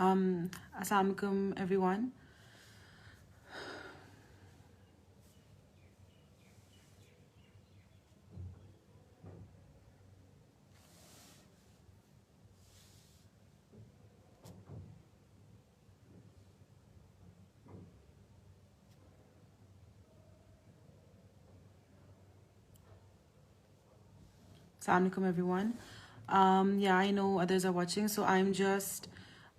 Assalamu alaikum, everyone. Assalamu alaikum, everyone. Yeah, I know others are watching, so I'm just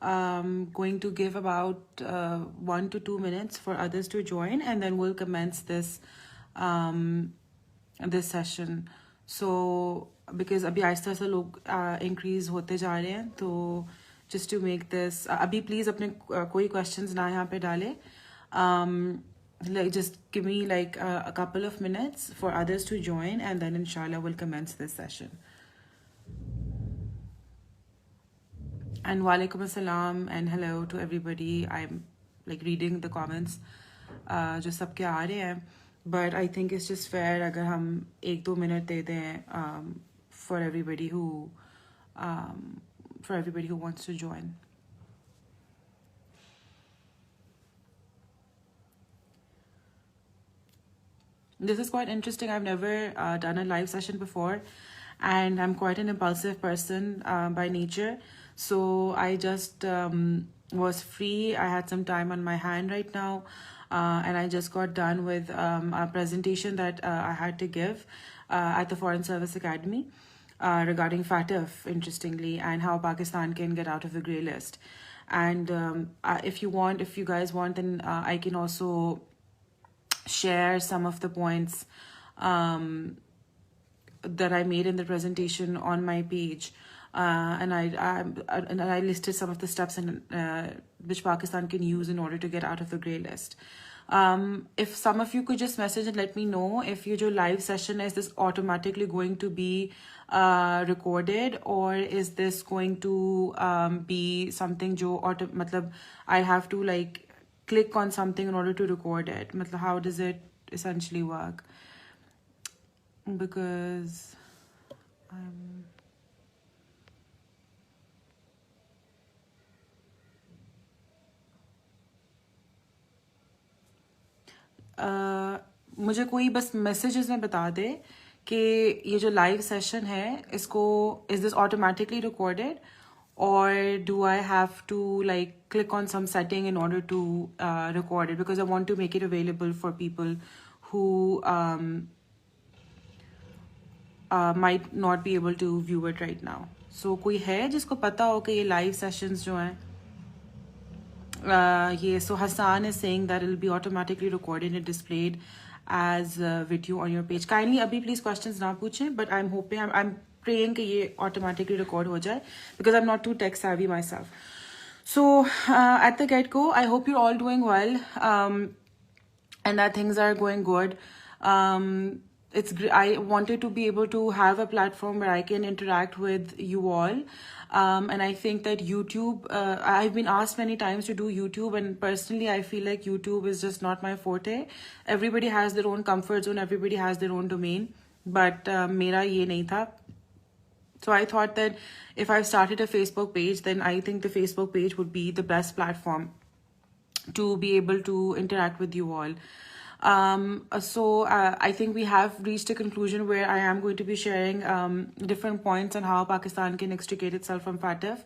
going to give about 1 to 2 minutes for others to join, and then we'll commence this session. So because अभी आहिस्ता आहिस्ता लोग increase होते जा रहे हैं, तो just to make this अभी please अपने कोई questions ना यहाँ पे डालें. Like just give me like a couple of minutes for others to join, and then inshallah we'll commence this session. And walaikum assalam and hello to everybody. I'm like reading the comments जो सबके आ रहे हैं, but I think it's just fair अगर हम 1-2 minute दे दें for everybody who wants to join. This is quite interesting. I've never done a live session before, and I'm quite an impulsive person by nature. So I just was free. I had some time on my hand right now, and I just got done with a presentation that I had to give at the Foreign Service Academy regarding FATF, interestingly, and how Pakistan can get out of the grey list. And if you guys want, then I can also share some of the points that I made in the presentation on my page, and I listed some of the steps which Pakistan can use in order to get out of the grey list. If some of you could just message and let me know if your live session is this automatically going to be recorded, or is this going to be something jo matlab I have to like click on something in order to record it. Matlab, how does it essentially work? Because मुझे कोई बस messages में बता दे कि ये जो live session है इसको is this automatically recorded, or do I have to like click on some setting in order to record it, because I want to make it available for people who might not be able to view it right now. So कोई है जिसको पता हो कि ये live sessions जो हैं so Hassan is saying that it will be automatically recorded and displayed as a video on your page. Kindly abhi please questions na पूछें, but I'm hoping, I'm praying कि ये automatically record हो जाए, because I'm not too tech savvy myself. So at the get-go, I hope you're all doing well, and that things are going good. I wanted to be able to have a platform where I can interact with you all. And I think that YouTube, I've been asked many times to do YouTube, and personally I feel like YouTube is just not my forte. Everybody has their own comfort zone, everybody has their own domain, but mera ye nahi tha. So I thought that if I've started a Facebook page, then I think the Facebook page would be the best platform to be able to interact with you all. So I think we have reached a conclusion where I am going to be sharing different points on how Pakistan can extricate itself from FATF.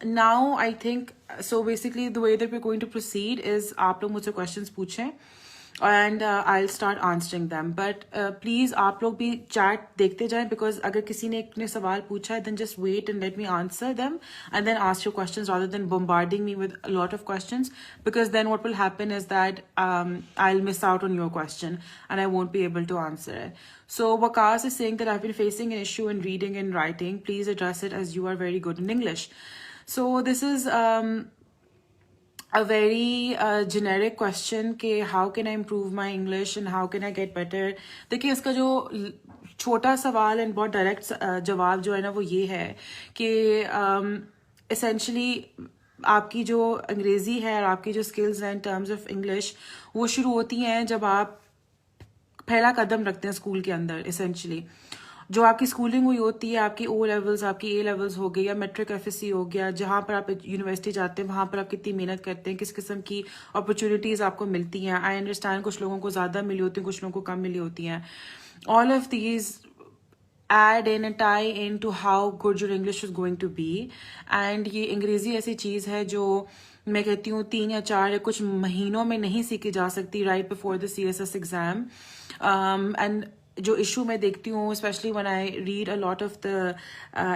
Now I think, so basically the way that we're going to proceed is आप लोग मुझसे questions पूछें, and I'll start answering them. But please आप लोग भी chat देखते जाएं, because अगर किसी ने सवाल पूछा है, then just wait and let me answer them and then ask your questions rather than bombarding me with a lot of questions, because then what will happen is that I'll miss out on your question and I won't be able to answer it. So Waqas is saying that I've been facing an issue in reading and writing. Please address it as you are very good in English. So this is a very generic question कि how can I improve my English and how can I get better. देखिए इसका जो छोटा सवाल and बहुत direct जवाब जो है ना वो ये है कि essentially आपकी जो अंग्रेज़ी है और आपकी जो skills हैं in terms of English वो शुरू होती हैं जब आप पहला कदम रखते हैं स्कूल के अंदर essentially. जो आपकी स्कूलिंग हुई होती है, आपकी ओ लेवल्स, आपकी ए लेवल्स हो गए, या मैट्रिक एफएससी हो गया, जहाँ पर आप यूनिवर्सिटी जाते हैं वहाँ पर आप कितनी मेहनत करते हैं, किस किस्म की अपॉर्चुनिटीज़ आपको मिलती हैं. आई अंडरस्टैंड कुछ लोगों को ज़्यादा मिली होती हैं, कुछ लोगों को कम मिली होती हैं. All of these add in and tie into how good your English is going to be. And ये अंग्रेजी ऐसी चीज़ है जो मैं कहती हूँ 3 या 4 या कुछ महीनों में नहीं सीखी जा सकती right before the CSS exam. And जो इशू मैं देखती हूँ specially when I read a lot of the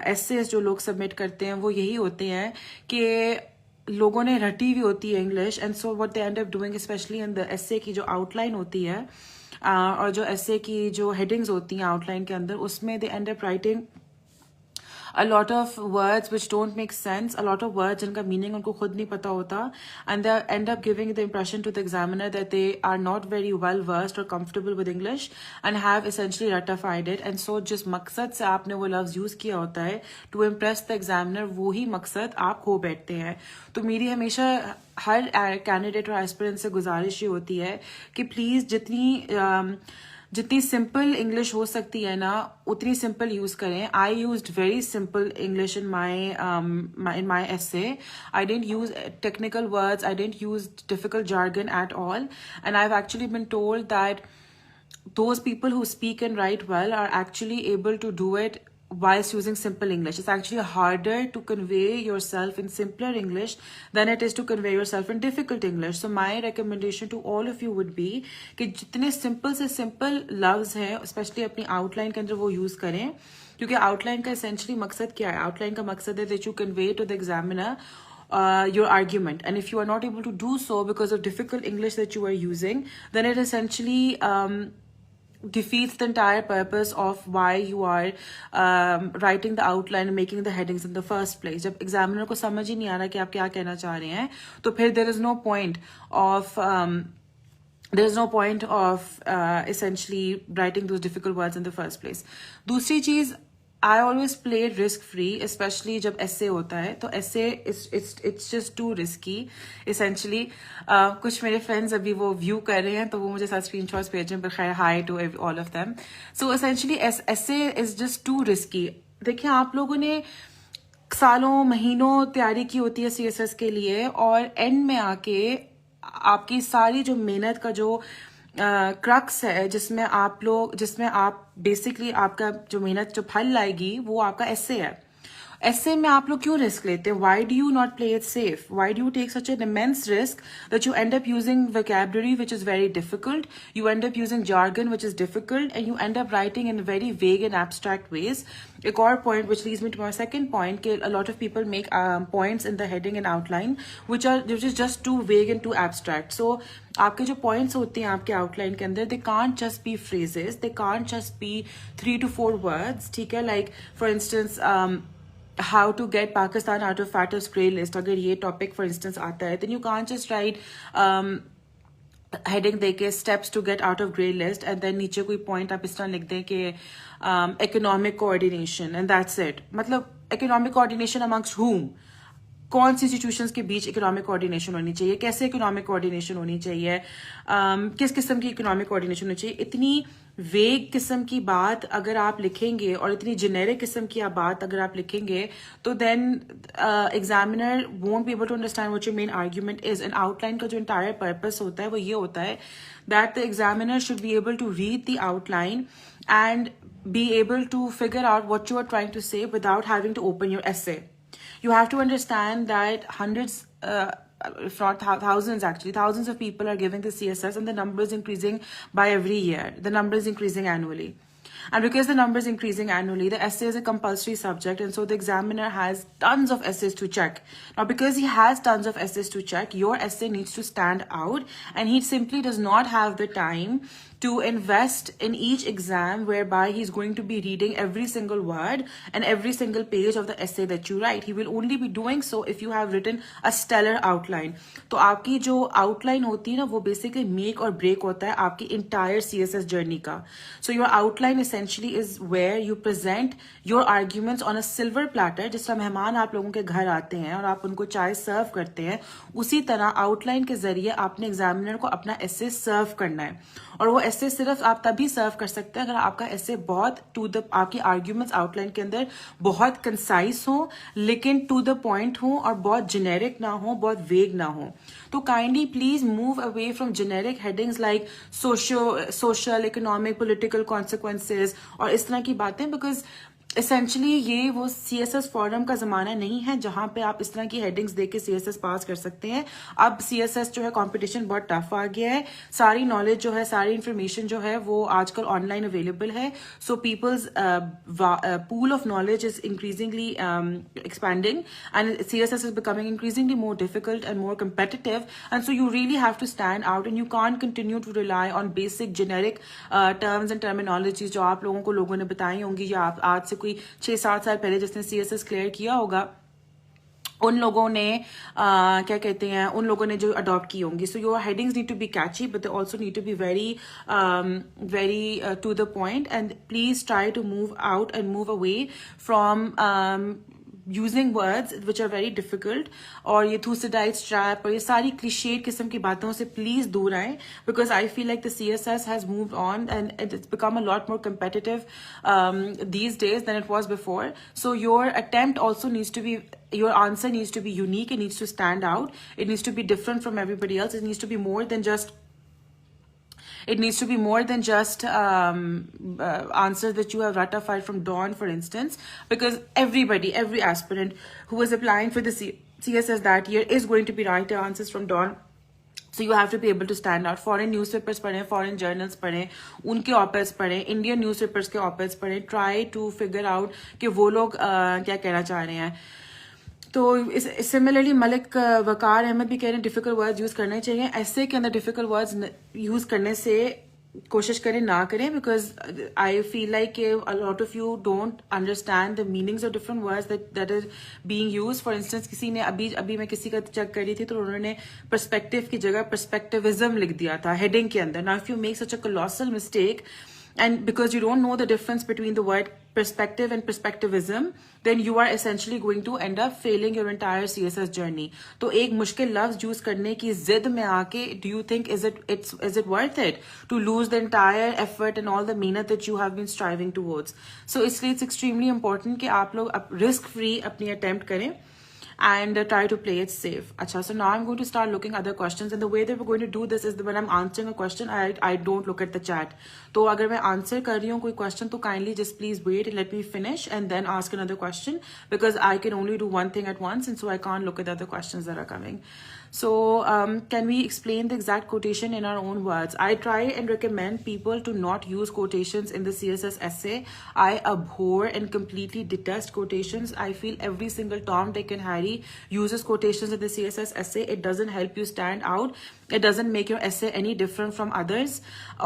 essays जो लोग सबमिट करते हैं, वो यही होते हैं कि लोगों ने रटी हुई होती है English, and so what they end up doing specially in the essay की जो आउटलाइन होती है और जो एसे की जो हेडिंग्स होती हैं आउटलाइन के अंदर, उसमें they end up writing a lot of words which don't make sense, a lot of words जिनका meaning उनको खुद नहीं पता होता, and they end up giving the impression to the examiner that they are not very well versed or comfortable with English and have essentially ratified it. And so जिस मकसद से आपने वो लफ्ज यूज किया होता है to impress the examiner, वो ही मकसद आप खो बैठते हैं. तो मेरी हमेशा हर कैंडिडेट और एस्पिरेंट से गुजारिश ये होती है कि प्लीज जितनी सिंपल इंग्लिश हो सकती है ना उतनी सिंपल यूज करें. I used very simple English in my essay. I didn't use technical words, I didn't use difficult jargon at all, and I've actually been told that those people who speak and write well are actually able to do it whilst using simple English. It's actually harder to convey yourself in simpler English than it is to convey yourself in difficult English. So my recommendation to all of you would be कि जितने simple से simple लफ्ज हैं especially अपनी outline के अंदर वो use करें, क्योंकि outline का essentially मकसद क्या है? outline का मकसद है that you convey to the examiner your argument, and if you are not able to do so because of difficult English that you are using, then it essentially defeats the entire purpose of why you are writing the outline and making the headings in the first place. जब examiner को समझ ही नहीं आ रहा कि आप क्या कहना चाह रहे हैं, तो फिर there is no point of essentially writing those difficult words in the first place. दूसरी चीज, I always play risk free, especially जब essay होता है. तो essay it's just too risky. Essentially कुछ मेरे friends अभी वो view कर रहे हैं तो वो मुझे साथ screenshots भेज रहे हैं, पर खैर hi to all of them. So essentially essay is just too risky. देखिए आप लोगों ने सालों महीनों तैयारी की होती है CSS के लिए, और end में आके आपकी सारी जो मेहनत का जो क्रक्स है जिसमें आप बेसिकली आपका जो मेहनत जो फल लाएगी वो आपका एसे है. एसे में आप लोग क्यों रिस्क लेते हैं? Why do you not play it safe? Why do you take such an immense risk that you end up using vocabulary which is very difficult, you end up using jargon which is difficult, and you end up writing in very vague and abstract ways. एक और point which leads me to my second point कि a lot of people make points in the heading and outline which is just too vague and too abstract. So आपके जो points होते हैं आपके outline के अंदर, they can't just be phrases, they can't just be 3 to 4 words. ठीक है, like for instance how to get Pakistan out of fattest grey list, अगर ये topic for instance आता है, then you can't just write heading देके steps to get out of grey list and then नीचे कोई point आप इस तरह लिख दें कि economic coordination and that's it. मतलब economic coordination amongst whom? कौन सी इंस्टीट्यूशंस के बीच इकोनॉमिक कोऑर्डिनेशन होनी चाहिए, कैसे इकोनॉमिक कोऑर्डिनेशन होनी चाहिए, किस किस्म की इकोनॉमिक कोऑर्डिनेशन होनी चाहिए? इतनी वेग किस्म की बात अगर आप लिखेंगे और इतनी जेनेरिक किस्म की बात अगर आप लिखेंगे तो then examiner won't be able to understand what your main argument is. And outline का जो इंटायर पर्पस होता है वो ये होता है that the examiner should be able to read the outline and be able to figure out what you are trying to say without having to open your essay. You have to understand that hundreds, if not thousands actually, thousands of people are giving the CSS and the number is increasing by every year. The number is increasing annually. And because the number is increasing annually, the essay is a compulsory subject, and so the examiner has tons of essays to check. Now, because he has tons of essays to check, your essay needs to stand out, and he simply does not have the time to invest in each exam whereby he's going to be reading every single word and every single page of the essay that you write. He will only be doing so if you have written a stellar outline. तो आपकी जो outline होती है ना वो basically make or break होता है आपकी entire CSS journey का. So your outline essentially is where you present your arguments on a silver platter. जिस तरह मेहमान आप लोगों के घर आते हैं और आप उनको चाय सर्व करते हैं, उसी तरह outline के जरिए आपने examiner को अपना essay सर्व करना है. और वो ऐसे सिर्फ आप तभी सर्व कर सकते हैं अगर आपका ऐसे बहुत टू द, आपकी आर्ग्यूमेंट्स आउटलाइन के अंदर बहुत कंसाइज हो, लेकिन टू द पॉइंट हो, और बहुत जेनेरिक ना हो, बहुत वेग ना हो. तो kindly please move away from generic headings like social, economic, political consequences और इस तरह की बातें, बिकॉज एसेंशली ये वो CSS फॉरम का जमाना नहीं है जहां पे आप इस तरह की हेडिंग्स देके CSS पास कर सकते हैं. अब CSS जो है कंपटीशन बहुत टफ आ गया है. सारी नॉलेज जो है, सारी इंफॉर्मेशन जो है वो आजकल ऑनलाइन अवेलेबल है. So people's pool of knowledge is increasingly expanding, and CSS is becoming increasingly more difficult and more competitive, and so you really have to stand out, and you can't continue to rely on basic generic terms and terminologies जो आप लोगों को लोगों ने बताई होंगी, या आप आज से कोई 6-7 साल पहले जिसने CSS क्लियर किया होगा उन लोगों ने क्या कहते हैं, उन लोगों ने जो अडॉप्ट की होंगी. So your headings need to be catchy, but they also need to be very to the point, and please try to move out and move away from using words which are very difficult, और ये Thucydides trap और ये सारी cliched किस्म की बातों से please दूर आए, because I feel like the CSS has moved on and it's become a lot more competitive these days than it was before. So your attempt also needs to be, your answer needs to be unique, it needs to stand out, it needs to be different from everybody else, it needs to be more than just answers that you have ratified from Dawn, for instance, because every aspirant who is applying for the CSS that year is going to be writing answers from Dawn. So you have to be able to stand out. Foreign newspapers पढ़ें, foreign journals पढ़ें, उनके op-eds पढ़ें, Indian newspapers के op-eds पढ़ें. Try to figure out कि वो लोग क्या कहना चाह रहे हैं. तो सिमिलरली मलिक वकार अहमद भी कह रहे हैं डिफिकल्ट वर्ड्स यूज करने चाहिए. ऐसे के अंदर डिफिकल्ट वर्ड्स यूज करने से कोशिश करें ना करें, because I feel like a lot of you don't understand the meanings of different words that is being used. For instance किसी ने अभी मैं किसी का चेक कर रही थी तो उन्होंने पर्सपेक्टिव की जगह पर्सपेक्टिविज्म लिख दिया था हेडिंग के अंदर. Now if you make such a colossal mistake, and because you don't know the difference between the word perspective and perspectivism, then you are essentially going to end up failing your entire CSS journey. तो एक मुश्किल लफ्ज use करने की जिद में आके, do you think is it worth it to lose the entire effort and all the mehnat that you have been striving towards? So इसलिए it's extremely important कि आप लोग risk free अपनी attempt करें and try to play it safe. Acha, so now I'm going to start looking at other questions, and the way that we're going to do this is that when I'm answering a question, I don't look at the chat. तो अगर मैं answer कर रही हूँ कोई question, तो kindly just please wait and let me finish and then ask another question, because I can only do one thing at once, and so I can't look at the other questions that are coming. So can we explain the exact quotation in our own words? I try and recommend people to not use quotations in the CSS essay. I abhor and completely detest quotations. I feel every single Tom, Dick and Harry uses quotations in the CSS essay. It doesn't help you stand out. It doesn't make your essay any different from others.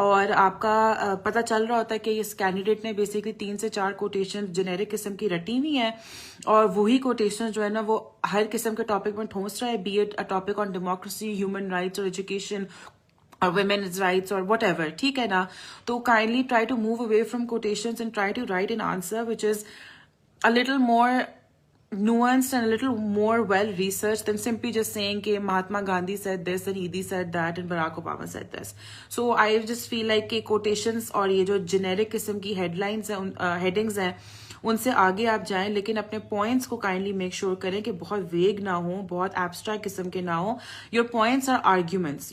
और आपका पता चल रहा होता है कि इस candidate ने बेसिकली 3 से 4 कोटेशन जेनेरिक किस्म की रटी हुई हैं, और वही कोटेशन जो है ना वो हर किस्म के टॉपिक में ठोंस रहा है, B it a topic on democracy, human rights और education or women's rights or whatever. ठीक है ना. तो kindly try to move away from quotations and try to write an answer which is a little more nuanced and a little more well researched than simply just saying कि Mahatma Gandhi said this and Edie said that and Barack Obama said this. So I just feel like कि quotations और ये जो generic किस्म की headlines हैं, headings हैं, उनसे आगे आप जाएं, लेकिन अपने पॉइंट्स को काइंडली मेक श्योर करें कि बहुत वेग ना हो, बहुत एब्स्ट्रैक्ट किस्म के ना हो. योर पॉइंट्स आर आर्ग्यूमेंट्स,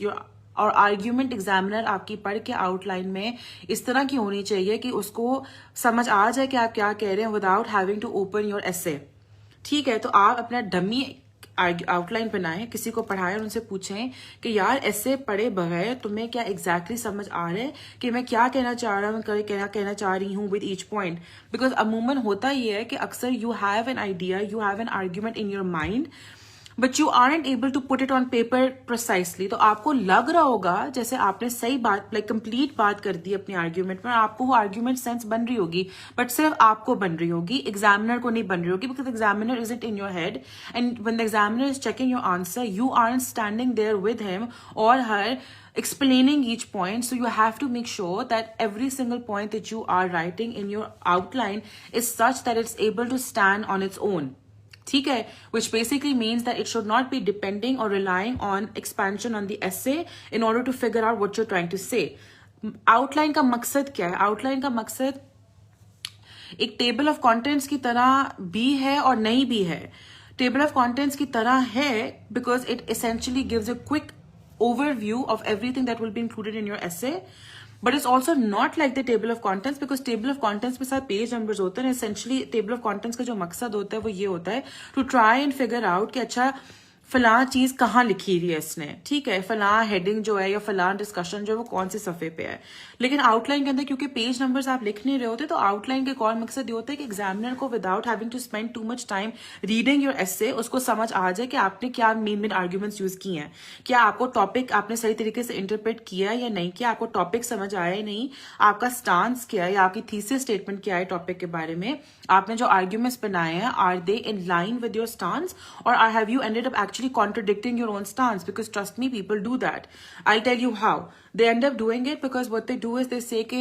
और आर्ग्यूमेंट एग्जामिनर आपकी पढ़ के आउटलाइन में इस तरह की होनी चाहिए कि उसको समझ आ जाए कि आप क्या कह रहे हैं without having to open your essay. ठीक है, तो आप अपना डमी आउटलाइन बनाएं, किसी को पढ़ाएं और उनसे पूछें कि यार ऐसे पढ़े बगैर तुम्हें क्या एग्जैक्टली समझ आ रहा है कि मैं क्या कहना चाह रहा हूँ, क्या कहना चाह रही हूँ विद ईच पॉइंट. बिकॉज अमूमन होता ये है कि अक्सर you have an idea, you have an argument in your mind, but you aren't able to put it on paper precisely. तो आपको लग रहा होगा जैसे आपने सही बात, लाइक कंप्लीट बात कर दी अपनी आर्ग्यूमेंट में, आपको वो आर्ग्यूमेंट सेंस बन रही होगी, बट सिर्फ आपको बन रही होगी, एग्जामिनर को नहीं बन रही होगी, because examiner is it in your head, and when the examiner is checking your answer, you aren't standing there with him or her explaining each point. So you have to make sure that every single point that you are writing in your outline is such that it's able to stand on its own. ठीक है, which basically means that it should not be depending or relying on expansion on the essay in order to figure out what you're trying to say. Outline का मकसद क्या है? Outline का मकसद एक table of contents की तरह भी है और नहीं भी है. टेबल ऑफ कंटेंट्स की तरह है because it essentially gives a quick overview of everything that will be included in your essay. But it's also not like the table of contents because table of contents में साथ page numbers होते हैं. Essentially table of contents का जो मकसद होता है वो ये होता है to try and figure out कि अच्छा फलां चीज कहाँ लिखी हुई है इसने, ठीक है, फलां हेडिंग जो है या फलां डिस्कशन जो है वो कौन से सफे पे है. लेकिन आउटलाइन के अंदर क्योंकि पेज नंबर्स आप लिख नहीं रहे होते तो आउटलाइन के कौन मकसद ये होता है कि एग्जामिनर को without having to spend too much time reading your essay उसको समझ आ जाए कि आपने क्या मेन मेन आर्ग्यूमेंट्स यूज किए हैं, क्या आपको टॉपिक आपने सही तरीके से इंटरप्रेट किया या नहीं किया, आपको टॉपिक समझ आया या नहीं, आपका स्टांस क्या है या आपकी थीसिस स्टेटमेंट क्या है टॉपिक के बारे में, आपने जो आर्ग्यूमेंट्स बनाए हैं are they in line with your stance or have you ended up actually contradicting your own stance, because trust me, people do that. I'll tell you how. They end up doing it because what they do is they say ke,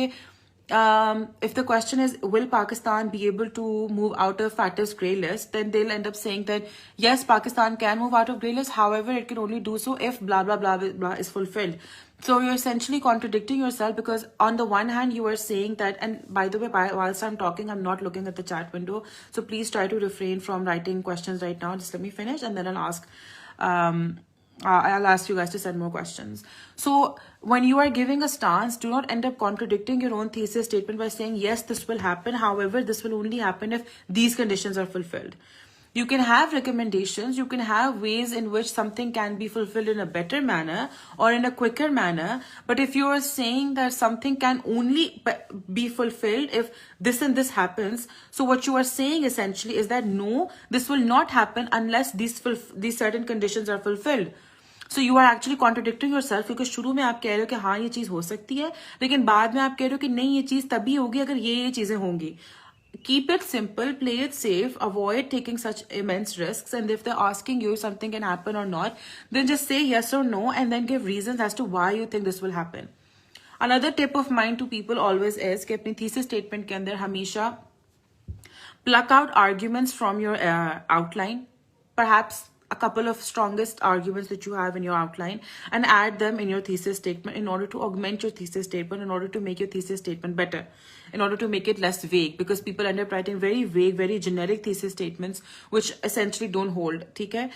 if the question is will Pakistan be able to move out of FATF's grey list, then they'll end up saying that yes, Pakistan can move out of grey list, however it can only do so if blah blah blah blah is fulfilled. So you're essentially contradicting yourself because on the one hand you are saying that, and by the way, whilst I'm talking, I'm not looking at the chat window, so please try to refrain from writing questions right now. Just let me finish and then I'll ask you guys to send more questions. So when you are giving a stance, do not end up contradicting your own thesis statement by saying, yes, this will happen. However, this will only happen if these conditions are fulfilled. You can have recommendations. You can have ways in which something can be fulfilled in a better manner or in a quicker manner. But if you are saying that something can only be fulfilled if this and this happens, so what you are saying essentially is that no, this will not happen unless these certain conditions are fulfilled. So you are actually contradicting yourself क्योंकि शुरू में आप कह रहे हो कि हाँ ये चीज हो सकती है, लेकिन बाद में आप कह रहे हो कि नहीं ये चीज तभी होगी अगर ये चीजें होंगी. Keep it simple, play it safe, avoid taking such immense risks, and if they're asking you if something can happen or not, then just say yes or no and then give reasons as to why you think this will happen. Another tip of mine to people always is कि अपनी thesis statement के अंदर हमेशा pluck out arguments from your outline, perhaps a couple of strongest arguments that you have in your outline, and add them in your thesis statement in order to augment your thesis statement, in order to make your thesis statement better, in order to make it less vague, because people end up writing very vague, very generic thesis statements which essentially don't hold. Okay?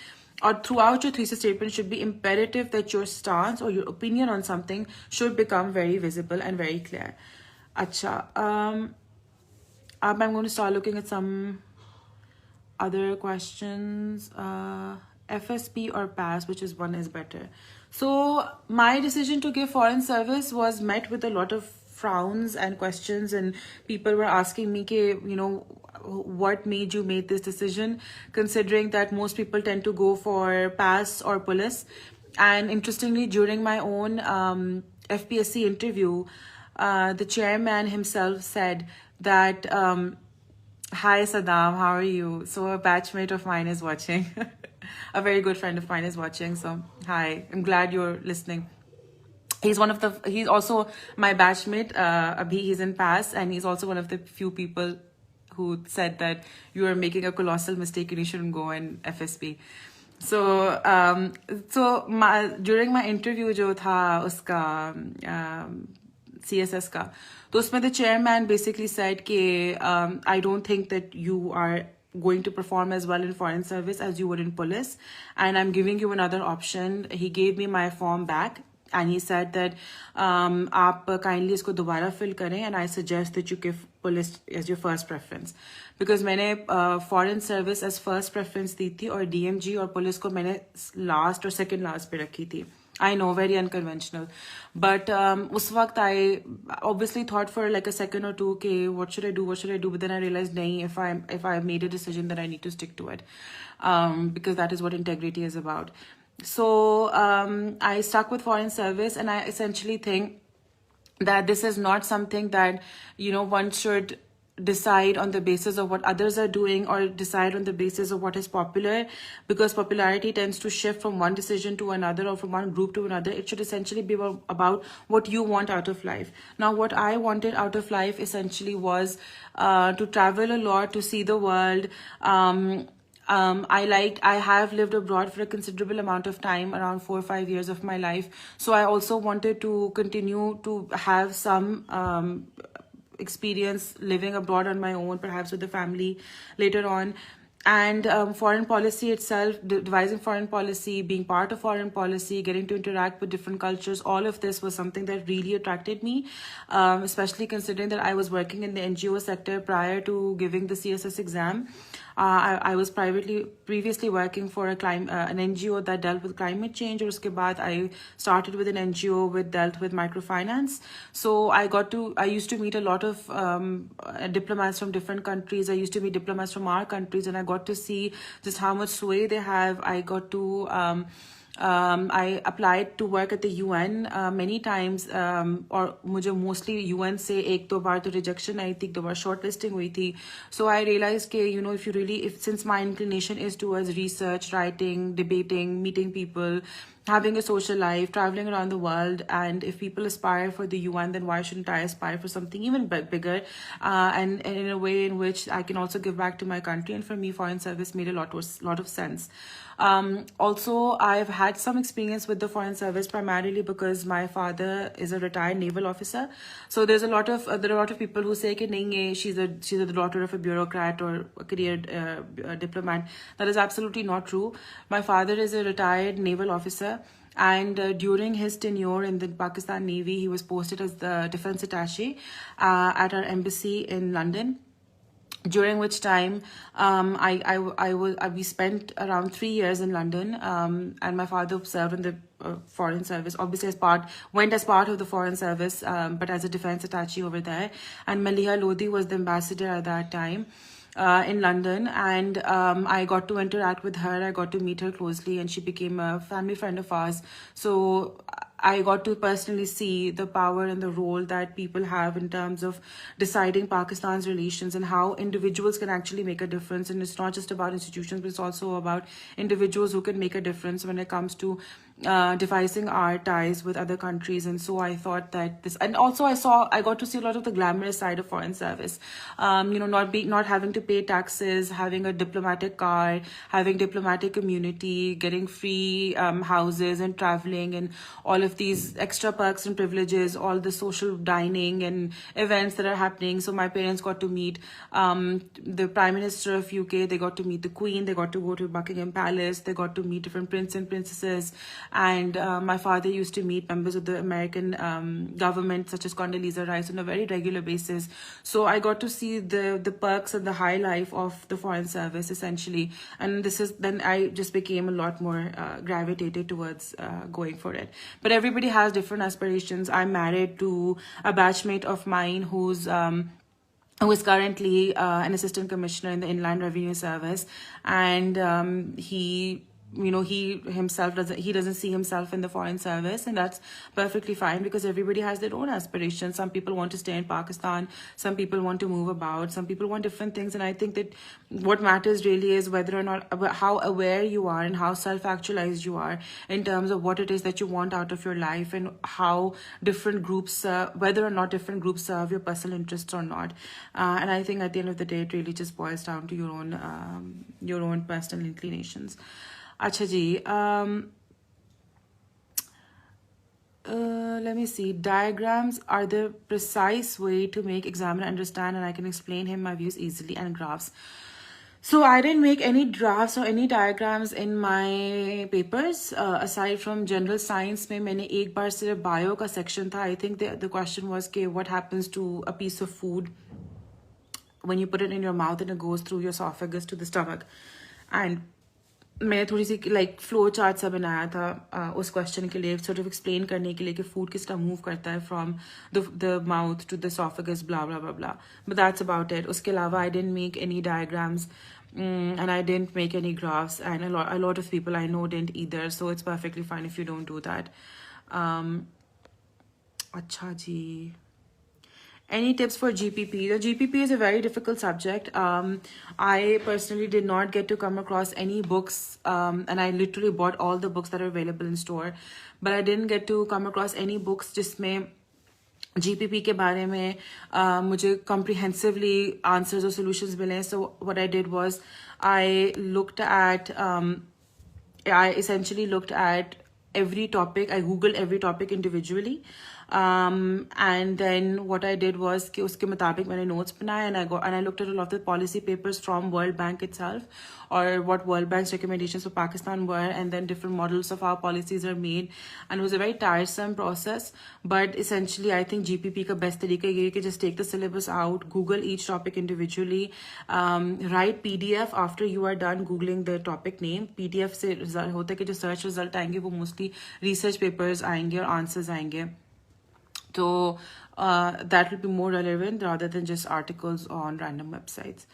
Or throughout your thesis statement should be imperative that your stance or your opinion on something should become very visible and very clear. Acha, I'm going to start looking at some other questions. FSP or pass, which is one is better? So my decision to give foreign service was met with a lot of frowns and questions, and people were asking me, what made you make this decision, considering that most people tend to go for pass or police. And interestingly, during my own FPSC interview, the chairman himself said that, hi Saddam, how are you? So a batchmate of mine is watching. A very good friend of mine is watching. So hi, I'm glad you're listening. He's also my batchmate. Abhi, he's in PAS, and he's also one of the few people who said that you are making a colossal mistake and you shouldn't go in FSP. So, during my interview जो था उसका CSS का, तो उसमें the chairman basically said कि I don't think that you are going to perform as well in foreign service as you would in police, and I'm giving you another option. He gave me my form back and he said that आप kindly इसको दोबारा fill करें, and I suggest that you give police as your first preference, because मैंने foreign service as first preference दी थी और DMG और police को मैंने last और second last पे रखी थी. I know, very unconventional, but उस वक्त I obviously thought for like a second or two, okay, what should I do, but then I realized nahin, if I made a decision, then I need to stick to it, because that is what integrity is about. So I stuck with foreign service, and I essentially think that this is not something that one should decide on the basis of what others are doing or decide on the basis of what is popular, because popularity tends to shift from one decision to another or from one group to another. It should essentially be about what you want out of life. Now, what I wanted out of life essentially was to travel a lot, to see the world, I have lived abroad for a considerable amount of time, around 4 or 5 years of my life. So I also wanted to continue to have some experience living abroad on my own, perhaps with the family later on. And foreign policy itself, devising foreign policy, being part of foreign policy, getting to interact with different cultures, all of this was something that really attracted me, especially considering that I was working in the NGO sector prior to giving the CSS exam. I was previously working for an NGO that dealt with climate change, और उसके बाद I started with an NGO that dealt with microfinance. So I used to meet a lot of diplomats from different countries. I used to meet diplomats from our countries, and I got to see just how much sway they have. I applied to work at the UN many times, और मुझे mostly UN से एक दो बार तो rejection आई थी, एक दो बार shortlisting हुई थी. So I realized कि since my inclination is towards research, writing, debating, meeting people, having a social life, traveling around the world, and if people aspire for the UN, then why shouldn't I aspire for something even bigger, and in a way in which I can also give back to my country? And for me, foreign service made a lot of sense. Also, I've had some experience with the foreign service, primarily because my father is a retired naval officer. So there are a lot of people who say that she's the daughter of a bureaucrat or a career diplomat. That is absolutely not true. My father is a retired naval officer, and during his tenure in the Pakistan Navy, he was posted as the defense attaché at our embassy in London. During which time we spent around 3 years in London, and my father served in the foreign service, obviously went as part of the foreign service, but as a defense attaché over there. And Maliha Lodhi was the ambassador at that time in London, and I got to interact with her. I got to meet her closely, and she became a family friend of ours. So I got to personally see the power and the role that people have in terms of deciding Pakistan's relations, and how individuals can actually make a difference. And it's not just about institutions, but it's also about individuals who can make a difference when it comes to devising our ties with other countries. And so I thought that this, and also I got to see a lot of the glamorous side of foreign service. Not having to pay taxes, having a diplomatic car, having diplomatic immunity, getting free houses and traveling, and all of these extra perks and privileges, all the social dining and events that are happening. So my parents got to meet the Prime Minister of UK, they got to meet the Queen, they got to go to Buckingham Palace, they got to meet different princes and princesses. And my father used to meet members of the American government, such as Condoleezza Rice, on a very regular basis. So I got to see the perks and the high life of the foreign service, essentially. And then I just became a lot more gravitated towards going for it. But everybody has different aspirations. I'm married to a batchmate of mine who is currently an assistant commissioner in the Inland Revenue Service, and he doesn't see himself in the foreign service, and that's perfectly fine, because everybody has their own aspirations. Some people want to stay in Pakistan, some people want to move about, some people want different things. And I think that what matters really is whether or not, how aware you are and how self-actualized you are in terms of what it is that you want out of your life, and how different groups, whether or not different groups serve your personal interests or not. And I think at the end of the day, it really just boils down to your own personal inclinations. Acha ji, let me see. Diagrams are the precise way to make examiner understand, and I can explain him my views easily. And graphs. So I didn't make any drafts or any diagrams in my papers, aside from general science में मैंने एक बार सिर्फ bio का section था. I think the question was कि what happens to a piece of food when you put it in your mouth and it goes through your esophagus to the stomach. And मैंने थोड़ी सी flow chart सा बनाया था उस question के लिए, sort of explain करने के लिए कि फूड किस तरह मूव करता है from the mouth to the esophagus, blah blah blah blah. But that's about it. उसके अलावा I didn't make any diagrams, and I didn't make any graphs, and a lot of people I know didn't either. So it's perfectly fine if you don't do that. अच्छा जी. Any tips for GPP? The GPP is a very difficult subject. I personally did not get to come across any books, and I literally bought all the books that are available in store, but I didn't get to come across any books जिसमें GPP के बारे में मुझे comprehensively answers or solutions मिले. So what I did was I looked at I essentially looked at every topic. I googled every topic individually, and then what I did was कि उसके मुताबिक मैंने notes बनाए, and I looked at a lot of the policy papers from World Bank itself, or what World Bank's recommendations for Pakistan were, and then different models of how policies are made, and it was a very tiresome process. But essentially, I think GPP का best तरीका ये है कि just take the syllabus out, Google each topic individually, write PDF after you are done googling the topic name. PDF से result होता है कि जो search result आएंगे वो mostly research papers आएंगे और answers आएंगे. So that will be more relevant rather than just articles on random websites.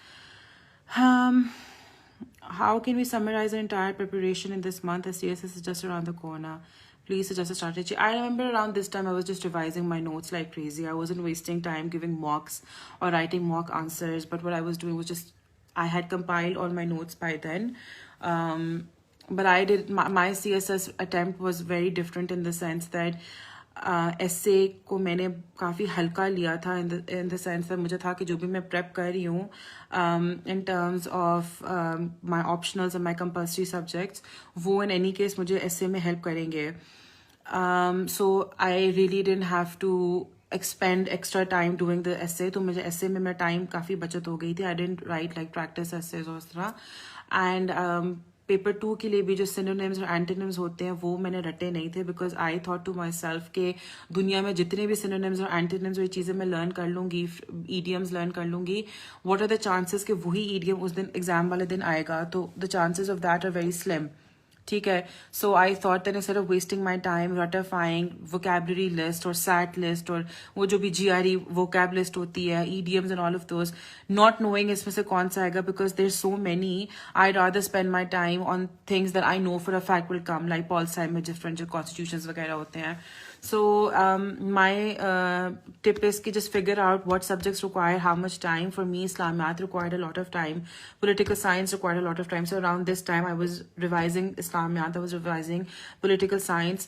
How can we summarize our entire preparation in this month as CSS is just around the corner? Please suggest a strategy. I remember around this time I was just revising my notes like crazy. I wasn't wasting time giving mocks or writing mock answers, but what I was doing was just, I had compiled all my notes by then. But I did, my CSS attempt was very different in the sense that essay को मैंने काफ़ी हल्का लिया था in the sense that मुझे था कि जो भी मैं prep कर रही हूँ in terms of my optionals and my compulsory subjects, वो in any case मुझे essay में help करेंगे. So I really didn't have to expend extra time doing the essay. तो मुझे essay में मेरा time काफ़ी बचत हो गई थी. I didn't write like practice essays और उस तरह. And पेपर 2 के लिए भी जो सिनोनिम्स और एंटोनिम्स होते हैं वो मैंने रटे नहीं थे, because I thought to myself के दुनिया में जितने भी सिनोनिम्स और एंटोनिम्स और चीज़ें मैं लर्न कर लूँगी, ईडियम्स लर्न कर लूँगी, व्हाट आर द चांसेस कि वही ईडियम उस दिन एग्जाम वाले दिन आएगा, तो the chances of that are very slim. ठीक है. So I thought that instead of wasting my time रटिफाइंग vocabulary list or SAT list or वो जो भी GRE वोकैब लिस्ट होती है, idioms and all of those, not knowing इसमें से कौन सा आएगा, because there so many, I rather spend my time on things that I know for a fact will come, like Paul Saim में different जो constitutions वगैरह होते हैं. So my tip is to just figure out what subjects require how much time. For me, Islam math required a lot of time. Political science required a lot of time. So around this time, I was revising Islam math. I was revising political science.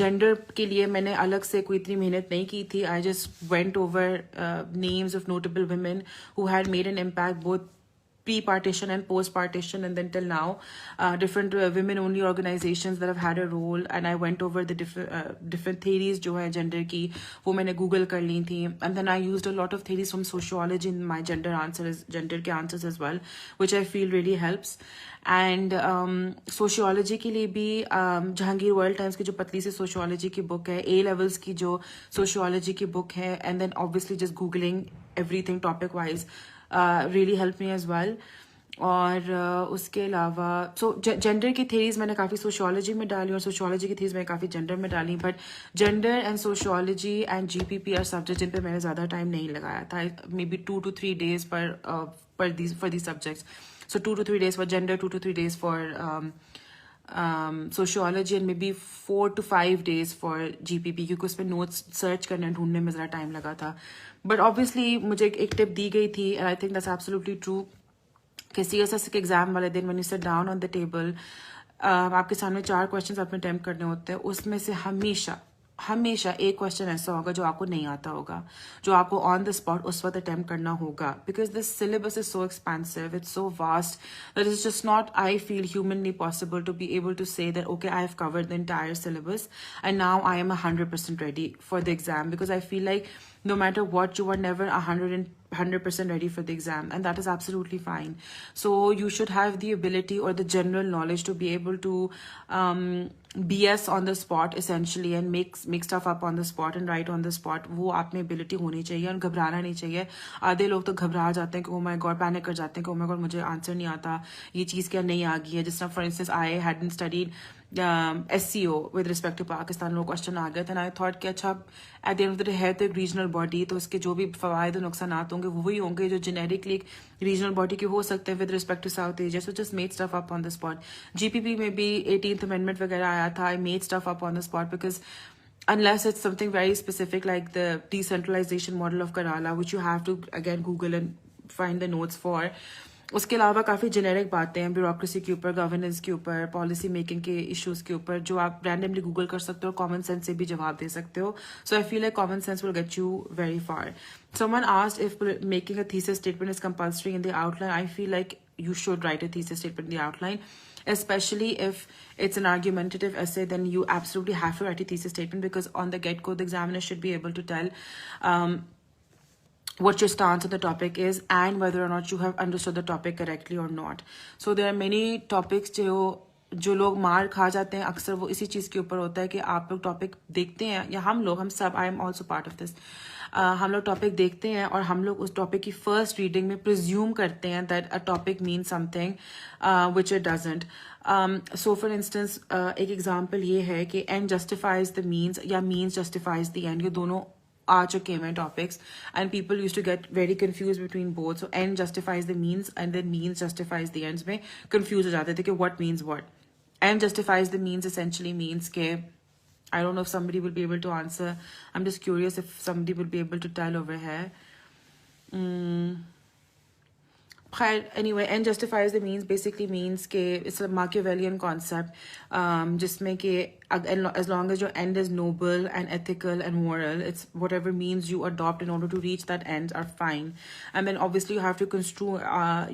Gender के लिए मैंने अलग से कोई इतनी मेहनत नहीं की थी. I just went over names of notable women who had made an impact both pre-partition and post-partition, and then till now, different women-only organizations that have had a role, and I went over the different theories जो है gender की, वो मैंने Google कर ली थी, and then I used a lot of theories from sociology in my gender के answers as well, which I feel really helps. And sociology के लिए भी जहांगीर वर्ल्ड टाइम्स की जो पतली सी sociology की book है, A levels की जो sociology की book है, and then obviously just googling everything topic wise really helped me as well. और उसके अलावा जेंडर की थेरीज मैंने काफ़ी सोशियोलॉजी में डाली और सोशियोलॉजी की थेरीज मैंने काफ़ी जेंडर में डाली, but gender and sociology and GPP are subject जिन पे मैंने ज़्यादा टाइम नहीं लगाया था. Maybe 2 to 3 days for these subjects. So 2 to 3 days for gender, 2 to 3 days for sociology, and maybe 4 to 5 days for GPP, क्योंकि उसमें notes search करने ढूंढने में ज़रा टाइम लगा था. बट ऑब्वियसली मुझे एक टिप दी गई थी, and I think that's absolutely true, कि CSS के एग्जाम वाले दिन when you sit down on the table, आपके सामने 4 क्वेश्चंस अपने अटेम्प्ट करने होते हैं. उसमें से हमेशा एक क्वेश्चन ऐसा होगा जो आपको नहीं आता होगा, जो आपको ऑन द स्पॉट उस वक्त अटेम्प्ट करना होगा, because this syllabus is so expensive, it's so vast that is just not, I feel, humanly possible to be able to say that okay I have covered the entire syllabus and now I am 100% ready for the exam, because I feel like no matter what, you are never 100% ready for the exam, and that is absolutely fine. So you should have the ability or the general knowledge to be able to BS on the spot essentially, and make stuff up on the spot and write on the spot. वो आप में ability होनी चाहिए, और घबराना नहीं चाहिए. आधे लोग तो घबरा जाते हैं कि oh my god, पैनिक कर जाते हैं कि oh my god, मुझे आंसर नहीं आता, ये चीज़ क्या नहीं आ गई है. जिस तरह for instance I hadn't studied SCO with respect to Pakistan, वो क्वेश्चन आ गया था, and I thought कि अच्छा at the end of the day है तो एक रीजनल बॉडी, तो उसके जो भी फवायद नुकसानात होंगे वो वही होंगे जो जेनेरिकली एक रीजनल बॉडी के हो सकते हैं with respect to South Asia. So just made stuff up on the spot. GPP में भी 18th अमेंडमेंट वगैरह आया था, I made stuff up on the spot, because unless it's something very specific like the decentralization model of Kerala, which you have to again Google and find the notes for, उसके अलावा काफ़ी generic बातें हैं bureaucracy के ऊपर, governance के ऊपर, policy making के इश्यूज के ऊपर, जो आप रैंडमली गूगल कर सकते हो, कॉमन सेंस से भी जवाब दे सकते हो. So I feel like common sense will get you very far. Someone asked if making a thesis statement is compulsory in the outline. I feel like you should write a thesis statement in the outline, especially if it's an argumentative essay. Then you absolutely have to write a thesis statement, because on the get-go the examiner should be able to tell what your stance on the topic is and whether or not you have understood the topic correctly or not. So there are many topics जो लोग मार खा जाते हैं अक्सर, वो इसी चीज़ के ऊपर होता है कि आप लोग टॉपिक देखते हैं, या हम सब, I am also part of this, हम लोग टॉपिक देखते हैं और हम लोग उस टॉपिक की फर्स्ट रीडिंग में प्रिज्यूम करते हैं that a topic mean something which it doesn't. So for instance एक एग्जाम्पल ये है कि एंड जस्टिफाइज द मीन्स या मीन्स जस्टिफाइज द एंड, ये दोनों आ चुके हैं topics, and people used to get very confused between both. So end justifies the means and then means justifies the ends में confused हो जाते थे कि what means what. End justifies the means essentially means के I don't know if somebody will be able to answer. I'm just curious if somebody will be able to tell over here. Anyway, end justifies the means basically means के it's a Machiavellian concept जिसमें कि as long as your end is noble and ethical and moral, it's whatever means you adopt in order to reach that end are fine. And then obviously you have to construe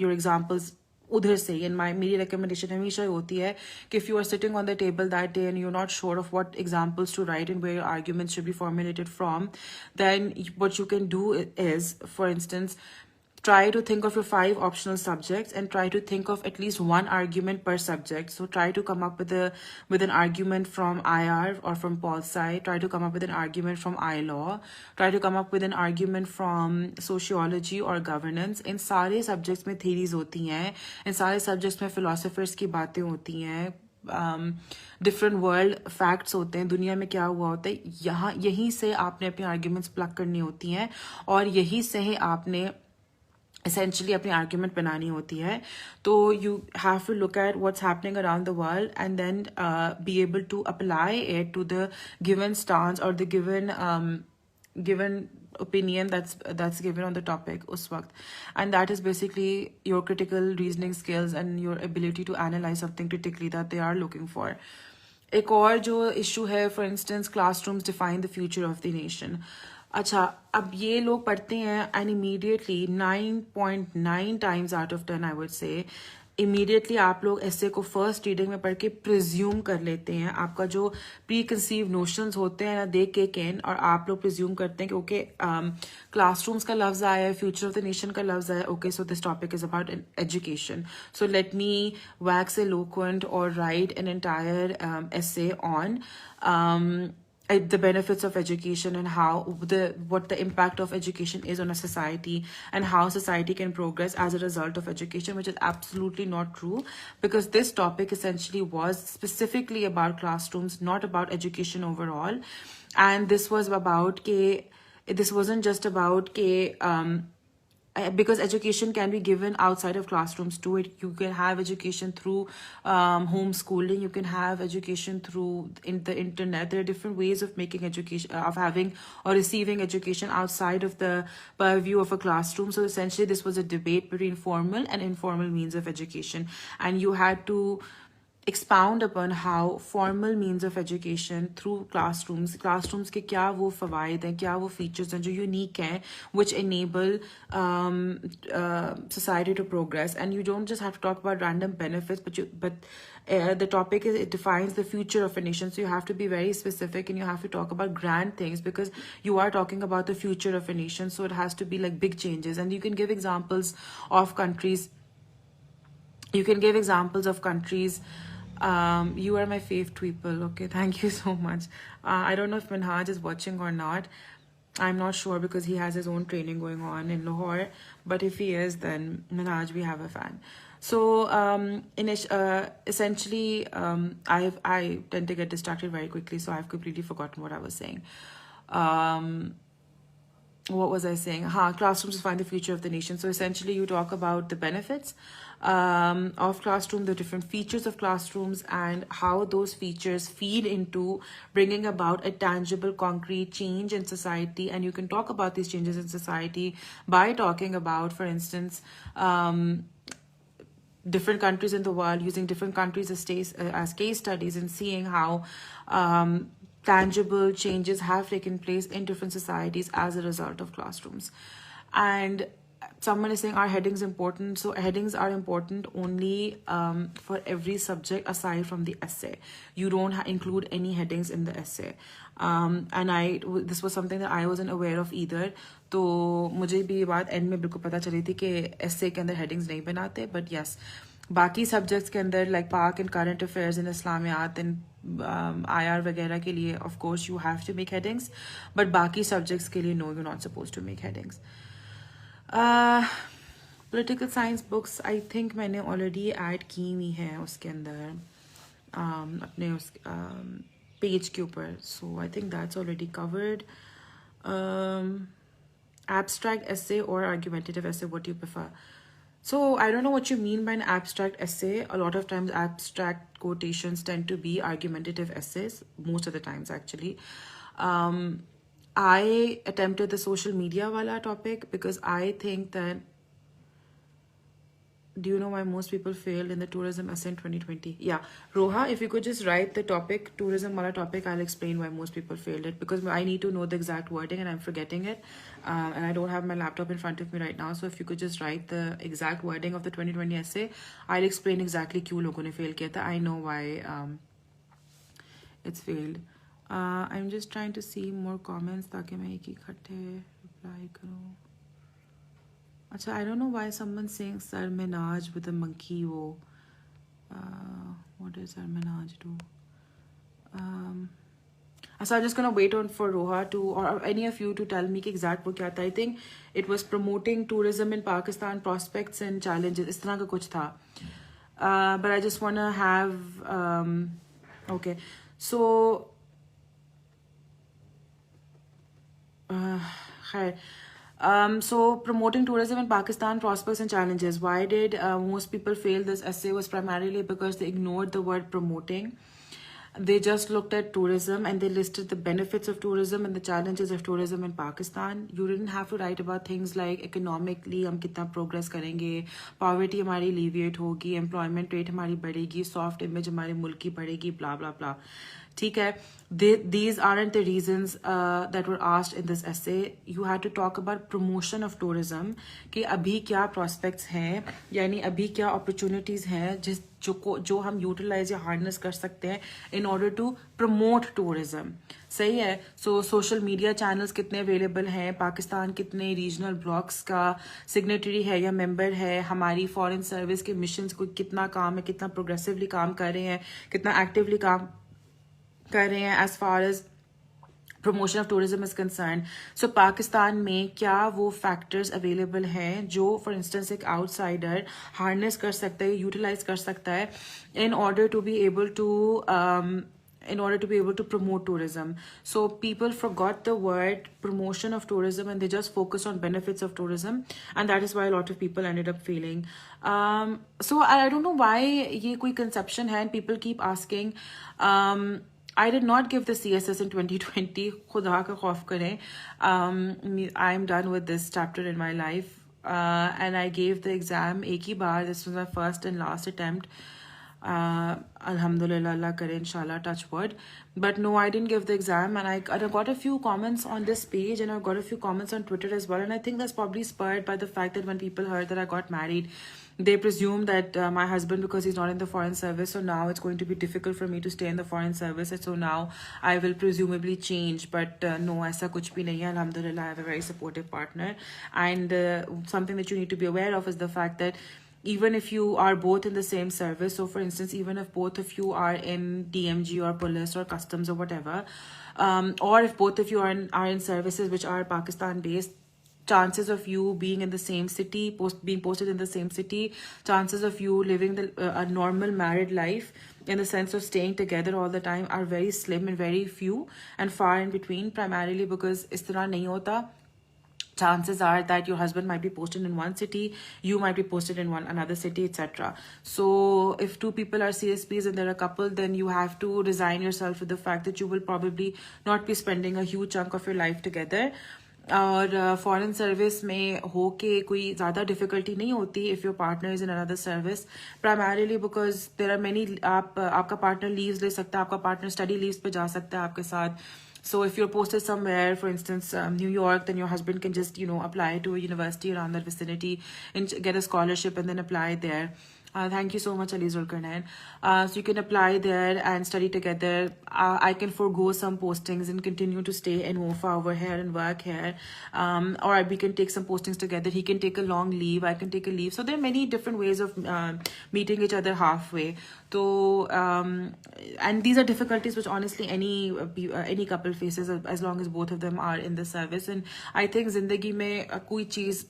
your examples उधर से. in my मेरी recommendation हमेशा होती है कि if you are sitting on the table that day and you're not sure of what examples to write and where your arguments should be formulated from, then what you can do is, for instance, try to think of your 5 optional subjects and try to think of at least one argument per subject. So try to come up with an argument from IR or from Pol Sci. Try to come up with an argument from I-Law. Try to come up with an argument from sociology or governance. इन सारे subjects में theories होती हैं, इन सारे subjects में philosophers की बातें होती हैं, डिफरेंट वर्ल्ड फैक्ट्स होते हैं, दुनिया में क्या हुआ होता है, यहाँ यहीं से आपने अपने आर्ग्यूमेंट्स प्लग करनी होती हैं और यहीं से ही आपने essentially अपनी argument बनानी होती है. तो you have to look at what's happening around the world and then be able to apply it to the given stance or the given opinion that's given on the topic उस वक्त. And that is basically your critical reasoning skills and your ability to analyze something critically that they are looking for. एक और जो issue है, for instance, classrooms define the future of the nation. अच्छा, अब ये लोग पढ़ते हैं and immediately 9.9 times out of 10 I would say immediately आप लोग ऐसे को फर्स्ट रीडिंग में पढ़ के प्रिज्यूम कर लेते हैं. आपका जो प्री कंसीव नोशंस होते हैं ना देख के कैन, और आप लोग प्रिज्यूम करते हैं कि ओके क्लासरूम्स का लफ्ज आया है, फ्यूचर ऑफ द नेशन का लफ्ज आया, okay so this topic is about education. So let me wax eloquent or write an entire essay on the benefits of education and what the impact of education is on a society and how society can progress as a result of education, which is absolutely not true, because this topic essentially was specifically about classrooms, not about education overall. And this was about this wasn't just about because education can be given outside of classrooms too. You can have education through homeschooling. You can have education through the internet. There are different ways of making education, of having or receiving education outside of the purview of a classroom. So essentially, this was a debate between formal and informal means of education, and you had to expound upon how formal means of education through classrooms के क्या वो फ़वाइद हैं, क्या वो features हैं जो unique हैं, which enable society to progress. And you don't just have to talk about random benefits, but the topic is, it defines the future of a nation. So you have to be very specific and you have to talk about grand things because you are talking about the future of a nation. So it has to be like big changes, and you can give examples of countries. You can give examples of countries. You are my fave people. Okay, thank you so much. I don't know if Minhaj is watching or not. I'm not sure because he has his own training going on in Lahore. But if he is, then Minhaj, we have a fan. So essentially, I tend to get distracted very quickly, so I've completely forgotten what I was saying. What was I saying? Classrooms define the future of the nation. So essentially, you talk about the benefits of classroom, the different features of classrooms, and how those features feed into bringing about a tangible, concrete change in society. And you can talk about these changes in society by talking about, for instance, different countries in the world, using different countries as case studies, and seeing how tangible changes have taken place in different societies as a result of classrooms. And someone is saying, are headings important? So headings are important only for every subject aside from the essay. You don't include any headings in the essay. And this was something that I wasn't aware of either. तो मुझे भी ये बात and में बिल्कुल पता चली थी कि essay के अंदर headings नहीं बनाते. But yes, बाकी subjects के अंदर like पाक and current affairs and इस्लामियात and IR वगैरह के लिए of course you have to make headings. But बाकी subjects के लिए no, you're not supposed to make headings. Political science books I think मैंने already add की हुई है उसके अंदर अपने उस पेज के ऊपर. So I think that's already covered. Abstract essay or argumentative essay, what do you prefer? So I don't know what you mean by an abstract essay. A lot of times abstract quotations tend to be argumentative essays, most of the times actually. I attempted the social media wala topic because I think that, do you know why most people failed in the tourism essay in 2020? Yeah, Roha, if you could just write the topic, tourism wala topic, I'll explain why most people failed it, because I need to know the exact wording and I'm forgetting it. And I don't have my laptop in front of me right now. So if you could just write the exact wording of the 2020 essay, I'll explain exactly क्यों लोगों ने fail किया था. I know why it's failed. I'm just trying to see more comments ताकि मैं एक इकट्ठे reply करूँ. Achha, I don't know why someone's saying Sar Minaj with a monkey. What does Sar Minaj do? So I'm just gonna wait on for Roha to, or any of you to tell me exact wo kya tha. I think it was promoting tourism in Pakistan, prospects and challenges. Is tarah ka kuch tha. But I just wanna have okay. So so promoting tourism in Pakistan, prospects and challenges. Why did most people fail this essay was primarily because they ignored the word promoting. They just looked at tourism and they listed the benefits of tourism and the challenges of tourism in Pakistan. You didn't have to write about things like economically हम कितना progress करेंगे, poverty हमारी alleviate होगी, employment rate हमारी बढ़ेगी, soft image हमारे मुल्क की बढ़ेगी, blah blah blah. ठीक है, these aren't the reasons that were asked in this essay. You had to talk about promotion of tourism, कि अभी क्या prospects हैं, यानी अभी क्या opportunities हैं जो हम utilize या harness कर सकते हैं in order to promote tourism. सही है. So social media channels कितने available हैं, पाकिस्तान कितने regional blocks का signatory है या member है, हमारी foreign service के missions को कितना काम है, कितना progressively काम कर रहे हैं, कितना actively काम कर रहे हैं as far as promotion of tourism is concerned. So Pakistan में क्या वो factors available हैं जो for instance एक outsider harness कर सकता है, utilize कर सकता है in order to be able to promote tourism. So people forgot the word promotion of tourism and they just focused on benefits of tourism, and that is why a lot of people ended up failing. So I don't know why ये कोई conception है and people keep asking. I did not give the CSS in 2020. खुदा का खौफ करें. I am done with this chapter in my life. And I gave the exam एक ही बार. This was my first and last attempt. Alhamdulillah, Allah kare, inshallah, touch wood. But no, I didn't give the exam, and I got a few comments on this page and I got a few comments on Twitter as well, and I think that's probably spurred by the fact that when people heard that I got married, they presume that my husband, because he's not in the foreign service, so now it's going to be difficult for me to stay in the foreign service, and so now I will presumably change. But no, aisa kuch bhi nahi hai. Alhamdulillah, I have a very supportive partner. And something that you need to be aware of is the fact that even if you are both in the same service, so for instance, even if both of you are in DMG or police or customs or whatever, or if both of you are in services which are Pakistan based, chances of you being in the same city, being posted in the same city, chances of you living a normal married life in the sense of staying together all the time are very slim and very few and far in between, primarily because is tarah nahi hota. Chances are that your husband might be posted in one city, you might be posted in another city, etc. So if two people are CSPs and they're a couple, then you have to resign yourself with the fact that you will probably not be spending a huge chunk of your life together. और foreign service में हो के कोई ज़्यादा difficulty नहीं होती if your partner is in another service, primarily because there are many, आपका partner leaves ले सकता है, आपका पार्टनर स्टडी लीव्स पे जा सकता है आपके साथ. So if you're posted somewhere, for instance, New York, then your husband can just, apply to a university around that vicinity and get a scholarship and then apply there. Thank you so much, Ali Zulkarnain. So you can apply there and study together. I can forego some postings and continue to stay in Mofa over here and work here. Or we can take some postings together. He can take a long leave. I can take a leave. So there are many different ways of meeting each other halfway. So, and these are difficulties which honestly any couple faces as long as both of them are in the service. And I think zindagi mein koi cheez,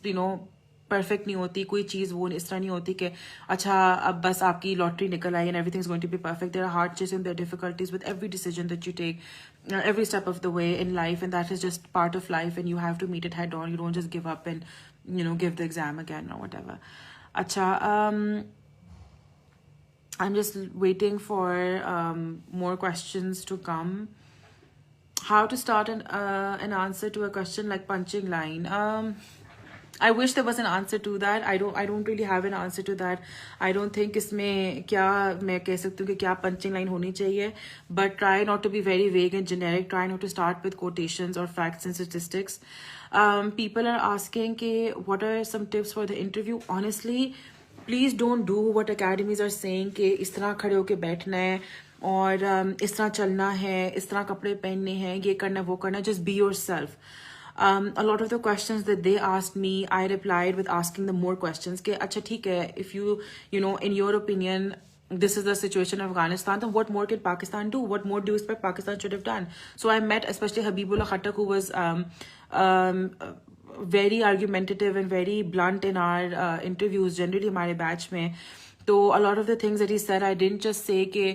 perfect नहीं होती, कोई चीज़ वो इस तरह नहीं होती कि अच्छा अब बस आपकी लॉटरी निकल आई and everything is going to be perfect. There are hardships and there are difficulties with every decision that you take, every step of the way in life, and that is just part of life and you have to meet it head on. You don't just give up and give the exam again or whatever. Acha, I'm just waiting for more questions to come. How to start an answer to a question like punching line. I wish there was an answer to that. I don't really have an answer to that. I don't think इसमें क्या मैं कह सकती हूँ कि क्या punching line होनी चाहिए. But try not to be very vague and generic. Try not to start with quotations or facts and statistics. People are asking कि what are some tips for the interview. Honestly, please don't do what academies are saying कि इस तरह खड़े होके बैठना है और इस तरह चलना है, इस तरह कपड़े पहनने हैं, ये करना वो करना. Just be yourself. A lot of the questions that they asked me, I replied with asking them more questions. Ke, acha, theek hai, if in your opinion, this is the situation of Afghanistan, then what more can Pakistan do? What more do you expect Pakistan should have done? So I met especially Habibullah Khattak, who was very argumentative and very blunt in our interviews, generally हमारे batch में. So a lot of the things that he said, I didn't just say कि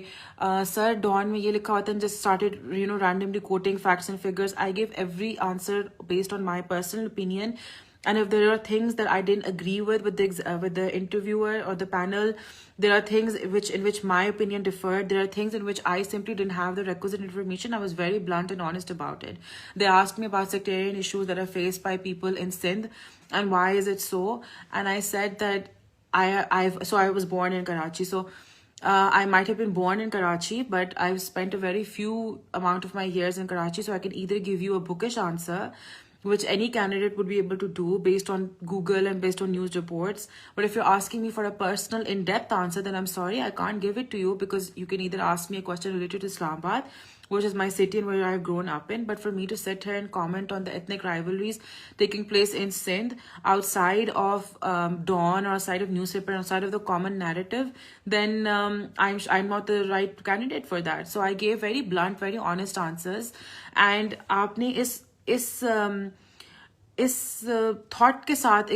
sir Dawn में ये लिखा होता है and just started randomly quoting facts and figures. I gave every answer based on my personal opinion, and if there are things that I didn't agree with the interviewer or the panel, there are things in which my opinion differed. There are things in which I simply didn't have the requisite information. I was very blunt and honest about it. They asked me about sectarian issues that are faced by people in Sindh and why is it so, and I said that I was born in Karachi, so I might have been born in Karachi, but I've spent a very few amount of my years in Karachi, so I can either give you a bookish answer, which any candidate would be able to do based on Google and based on news reports. But if you're asking me for a personal, in-depth answer, then I'm sorry, I can't give it to you, because you can either ask me a question related to Islamabad, which is my city and where I've grown up in. But for me to sit here and comment on the ethnic rivalries taking place in Sindh outside of Dawn or outside of newspaper, outside of the common narrative, then I'm not the right candidate for that. So I gave very blunt, very honest answers. And आपने इस thought के साथ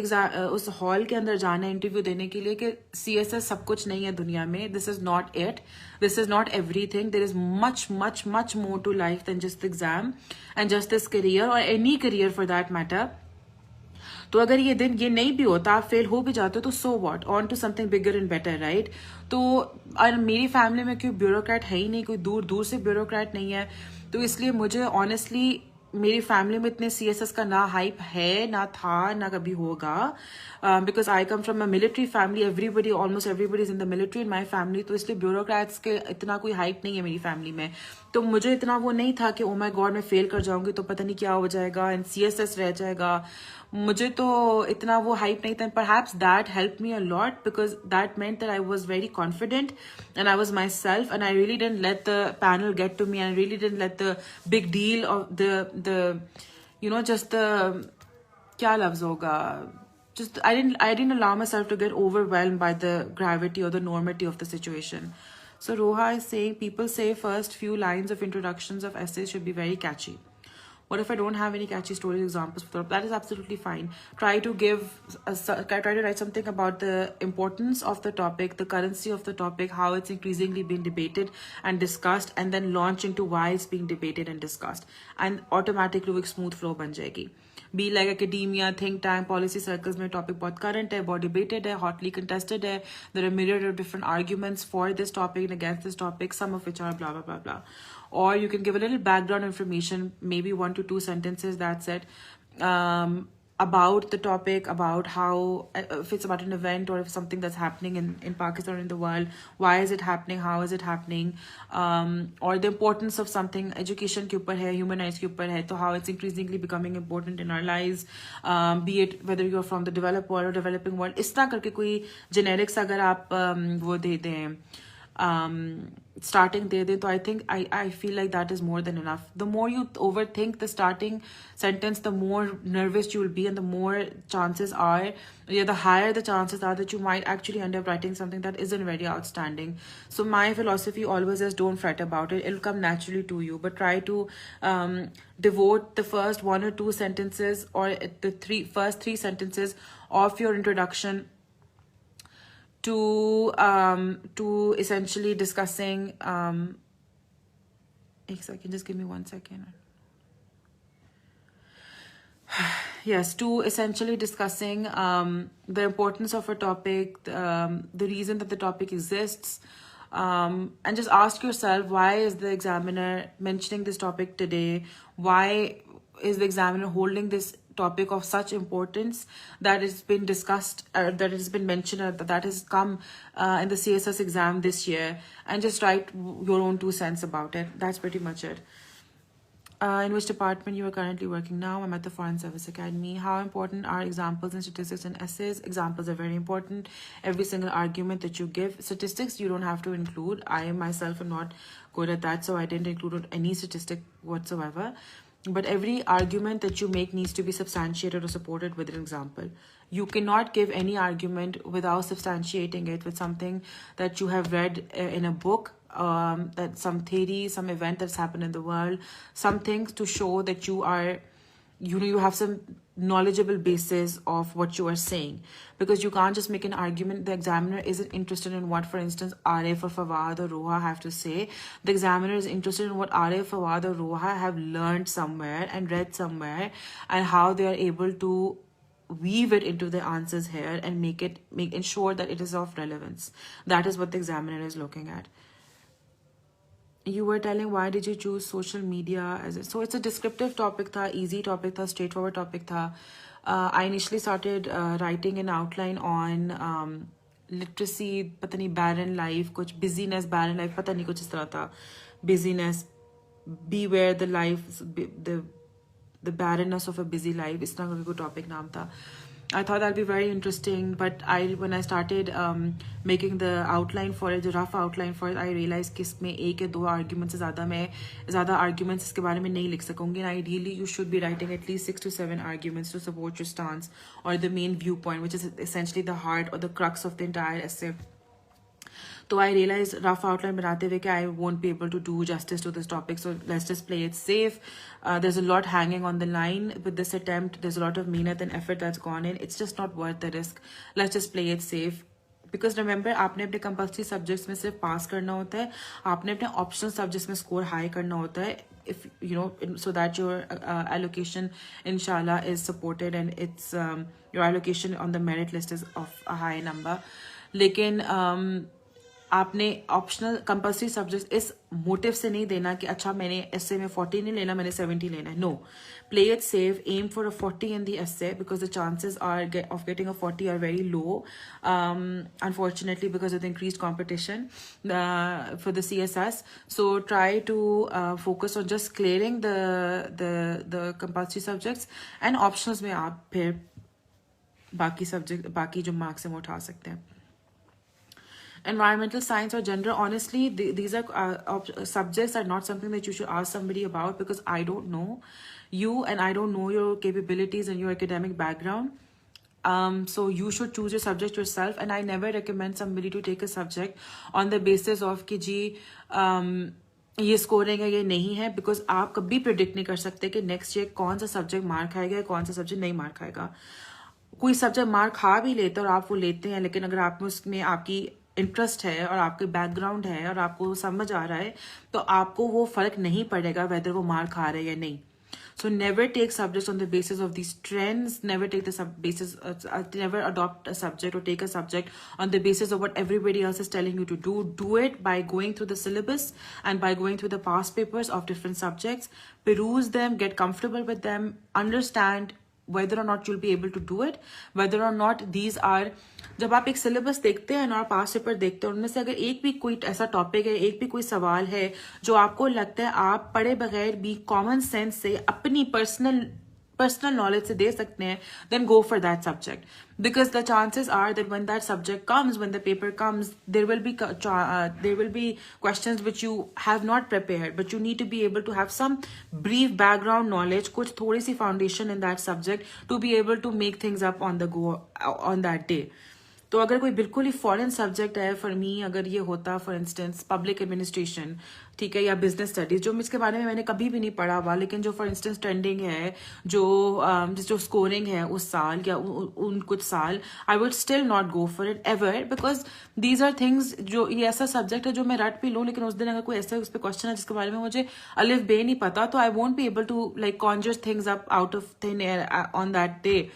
उस hall के अंदर जाना है interview देने के लिए कि CSS सब कुछ नहीं है दुनिया में. This is not it. This is not everything. There is much much much more to life than just exam and just this career or any career for that matter. तो अगर ये दिन ये नहीं भी होता, आप फेल हो भी जाते हो, तो so what, on to something bigger and better, right. तो और मेरी फैमिली में कोई ब्यूरोक्रेट है ही नहीं, कोई दूर दूर से ब्यूरोक्रेट नहीं है. तो इसलिए मुझे ऑनेस्टली मेरी फैमिली में इतने CSS का ना हाइप है, ना था, ना कभी होगा, because I come from a military family. Almost everybody is in the military in my family. तो इसलिए ब्यूरोक्रेट्स के इतना कोई हाइप नहीं है मेरी फैमिली में. तो मुझे इतना वो नहीं था कि ओ माय गॉड मैं फेल कर जाऊंगी तो पता नहीं क्या हो जाएगा एंड CSS रह जाएगा. मुझे तो इतना वो हाइप नहीं था. Perhaps that help me a lot because that meant that I was very confident and I was myself and I really didn't let the panel get to me and I really didn't let the big deal of the just the क्या लफ्ज होगा, just I didn't allow myself to get overwhelmed by the gravity or the enormity of the situation. So Roha is saying people say first few lines of introductions of essays should be very catchy. What if I don't have any catchy stories examples? That is absolutely fine. Try to write something about the importance of the topic, the currency of the topic, how it's increasingly being debated and discussed, and then launch into why it's being debated and discussed. And automatically एक smooth flow बन जाएगी. Be like academia, think tank, policy circles में topic बहुत current है, बहुत debated है, hotly contested है. There are myriad of different arguments for this topic and against this topic, some of which are blah blah blah blah. Or you can give a little background information, maybe 1 to 2 sentences, that's it. about the topic, about how, if it's about an event or if something that's happening in Pakistan or in the world, why is it happening, how is it happening, or the importance of something, education ke upar hai, human rights ke upar hai, so how it's increasingly becoming important in our lives, be it whether you're from the developed world or developing world. इस तरह करके कोई generics अगर आप वो दे दें, starting दे दें, तो I feel like that is more than enough. The more you overthink the starting sentence, the more nervous you will be, and the more chances are, the higher the chances are that you might actually end up writing something that isn't very outstanding. So my philosophy always is, don't fret about it. It'll come naturally to you, but try to devote the first 1 or 2 sentences, or the first three sentences of your introduction to essentially discussing, a second, just give me 1 second. Yes, to essentially discussing the importance of a topic, the reason that the topic exists, and just ask yourself, why is the examiner mentioning this topic today? Why is the examiner holding this topic of such importance that it's been discussed, that it has been mentioned, that has come in the CSS exam this year? And just write your own 2 cents about it. That's pretty much it. In which department you are currently working now? I'm at the Foreign Service Academy. How important are examples and statistics and essays? Examples are very important. Every single argument that you give. Statistics you don't have to include. I myself am not good at that, so I didn't include any statistic whatsoever. But every argument that you make needs to be substantiated or supported with an example. You cannot give any argument without substantiating it with something that you have read in a book, that some theory, some event that's happened in the world, something to show that you are, you have some knowledgeable basis of what you are saying. Because you can't just make an argument. The examiner isn't interested in what, for instance, Arif or Fawad or Roha have to say. The examiner is interested in what Arif, Fawad or Roha have learned somewhere and read somewhere, and how they are able to weave it into the answers here and ensure that it is of relevance. That is what the examiner is looking at. You were telling, why did you choose social media as so it's a descriptive topic tha, easy topic tha, straightforward topic tha. I initially started writing an outline on literacy, pata nahi, barren life, kuch busyness, barren life, pata nahi, kuch is tarah tha. Busyness, beware the life, the barrenness of a busy life. Is tarah ka koi topic naam tha. I thought that'd be very interesting, but when I started making the outline for it, the rough outline for it, I realized कि इसमें 1 या 2 arguments से ज़्यादा arguments इसके बारे में नहीं लिख सकूँगी. And ideally, you should be writing at least 6 to 7 arguments to support your stance or the main viewpoint, which is essentially the heart or the crux of the entire essay. So I realized rough outline banate hue I won't be able to do justice to this topic. So let's just play it safe. There's a lot hanging on the line with this attempt. There's a lot of mehnat and effort that's gone in. It's just not worth the risk. Let's just play it safe. Because remember, आपने अपने compulsory subjects में सिर्फ pass करना होता है. आपने अपने optional subjects में score high करना होता है. If you know, so that your allocation, inshallah, is supported, and it's your allocation on the merit list is of a high number. लेकिन आपने ऑप्शनल कंपल्सरी सब्जेक्ट इस मोटिव से नहीं देना कि अच्छा मैंने एसए में 40 नहीं लेना, मैंने 70 लेना है. No, play it safe, aim for a 40 in the essay, because the chances of getting a 40 are very low, unfortunately, because of the increased competition for the CSS. So try to focus on just clearing the compulsory subjects, and optionals में आप फिर बाकी जो marks हैं वो उठा सकते हैं. Environmental science or gender, honestly, these are subjects are not something that you should ask somebody about, because I don't know you and I don't know your capabilities and your academic background. So you should choose your subject yourself, and I never recommend somebody to take a subject on the basis of कि जी ये scoring है ये नहीं है, because आप कभी predict नहीं कर सकते कि नेक्स्ट ईयर कौन सा सब्जेक्ट मार खाएगा, कौन सा सब्जेक्ट नहीं मार खाएगा. कोई सब्जेक्ट मार खा भी लेते और आप वो लेते हैं, लेकिन अगर आप उसमें आपकी इंटरेस्ट है और आपके बैकग्राउंड है और आपको समझ आ रहा है, तो आपको वो फर्क नहीं पड़ेगा वेदर वो मार खा रहे हैं या नहीं. So never take subjects on the basis of these trends. Never take the never adopt a subject or take a subject on the basis of what everybody else is telling you to do. Do it by going through the syllabus and by going through the past papers of different subjects. Peruse them, get comfortable with them, understand whether or not you'll be able to do it, whether or not these are, जब आप एक syllabus देखते हैं और पास paper देखते हैं, उनमें से अगर एक भी कोई ऐसा टॉपिक है, एक भी कोई सवाल है जो आपको लगता है आप पढ़े बगैर भी कॉमन सेंस से अपनी पर्सनल knowledge से दे सकते हैं, then go for that subject, because the chances are that when that subject comes, when the paper comes, there will be questions which you have not prepared, but you need to be able to have some brief background knowledge, कुछ थोड़ी सी foundation in that subject to be able to make things up on the go on that day. तो अगर कोई बिल्कुल ही foreign subject है for me, अगर ये होता फॉर इंस्टेंस पब्लिक एडमिनिस्ट्रेशन, ठीक है, या बिजनेस स्टडीज, जो इसके बारे में मैंने कभी भी नहीं पढ़ा हुआ, लेकिन जो फॉर इंस्टेंस ट्रेंडिंग है, जो स्कोरिंग है उस साल या उन कुछ साल, I would still not go for it ever, because these are things, जो ये ऐसा सब्जेक्ट है जो मैं रट भी लूँ, लेकिन उस दिन अगर कोई ऐसा उस पर क्वेश्चन है जिसके बारे में मुझे अलिफ बे नहीं पता, तो I won't be able to like conjure things up out of thin air on that day.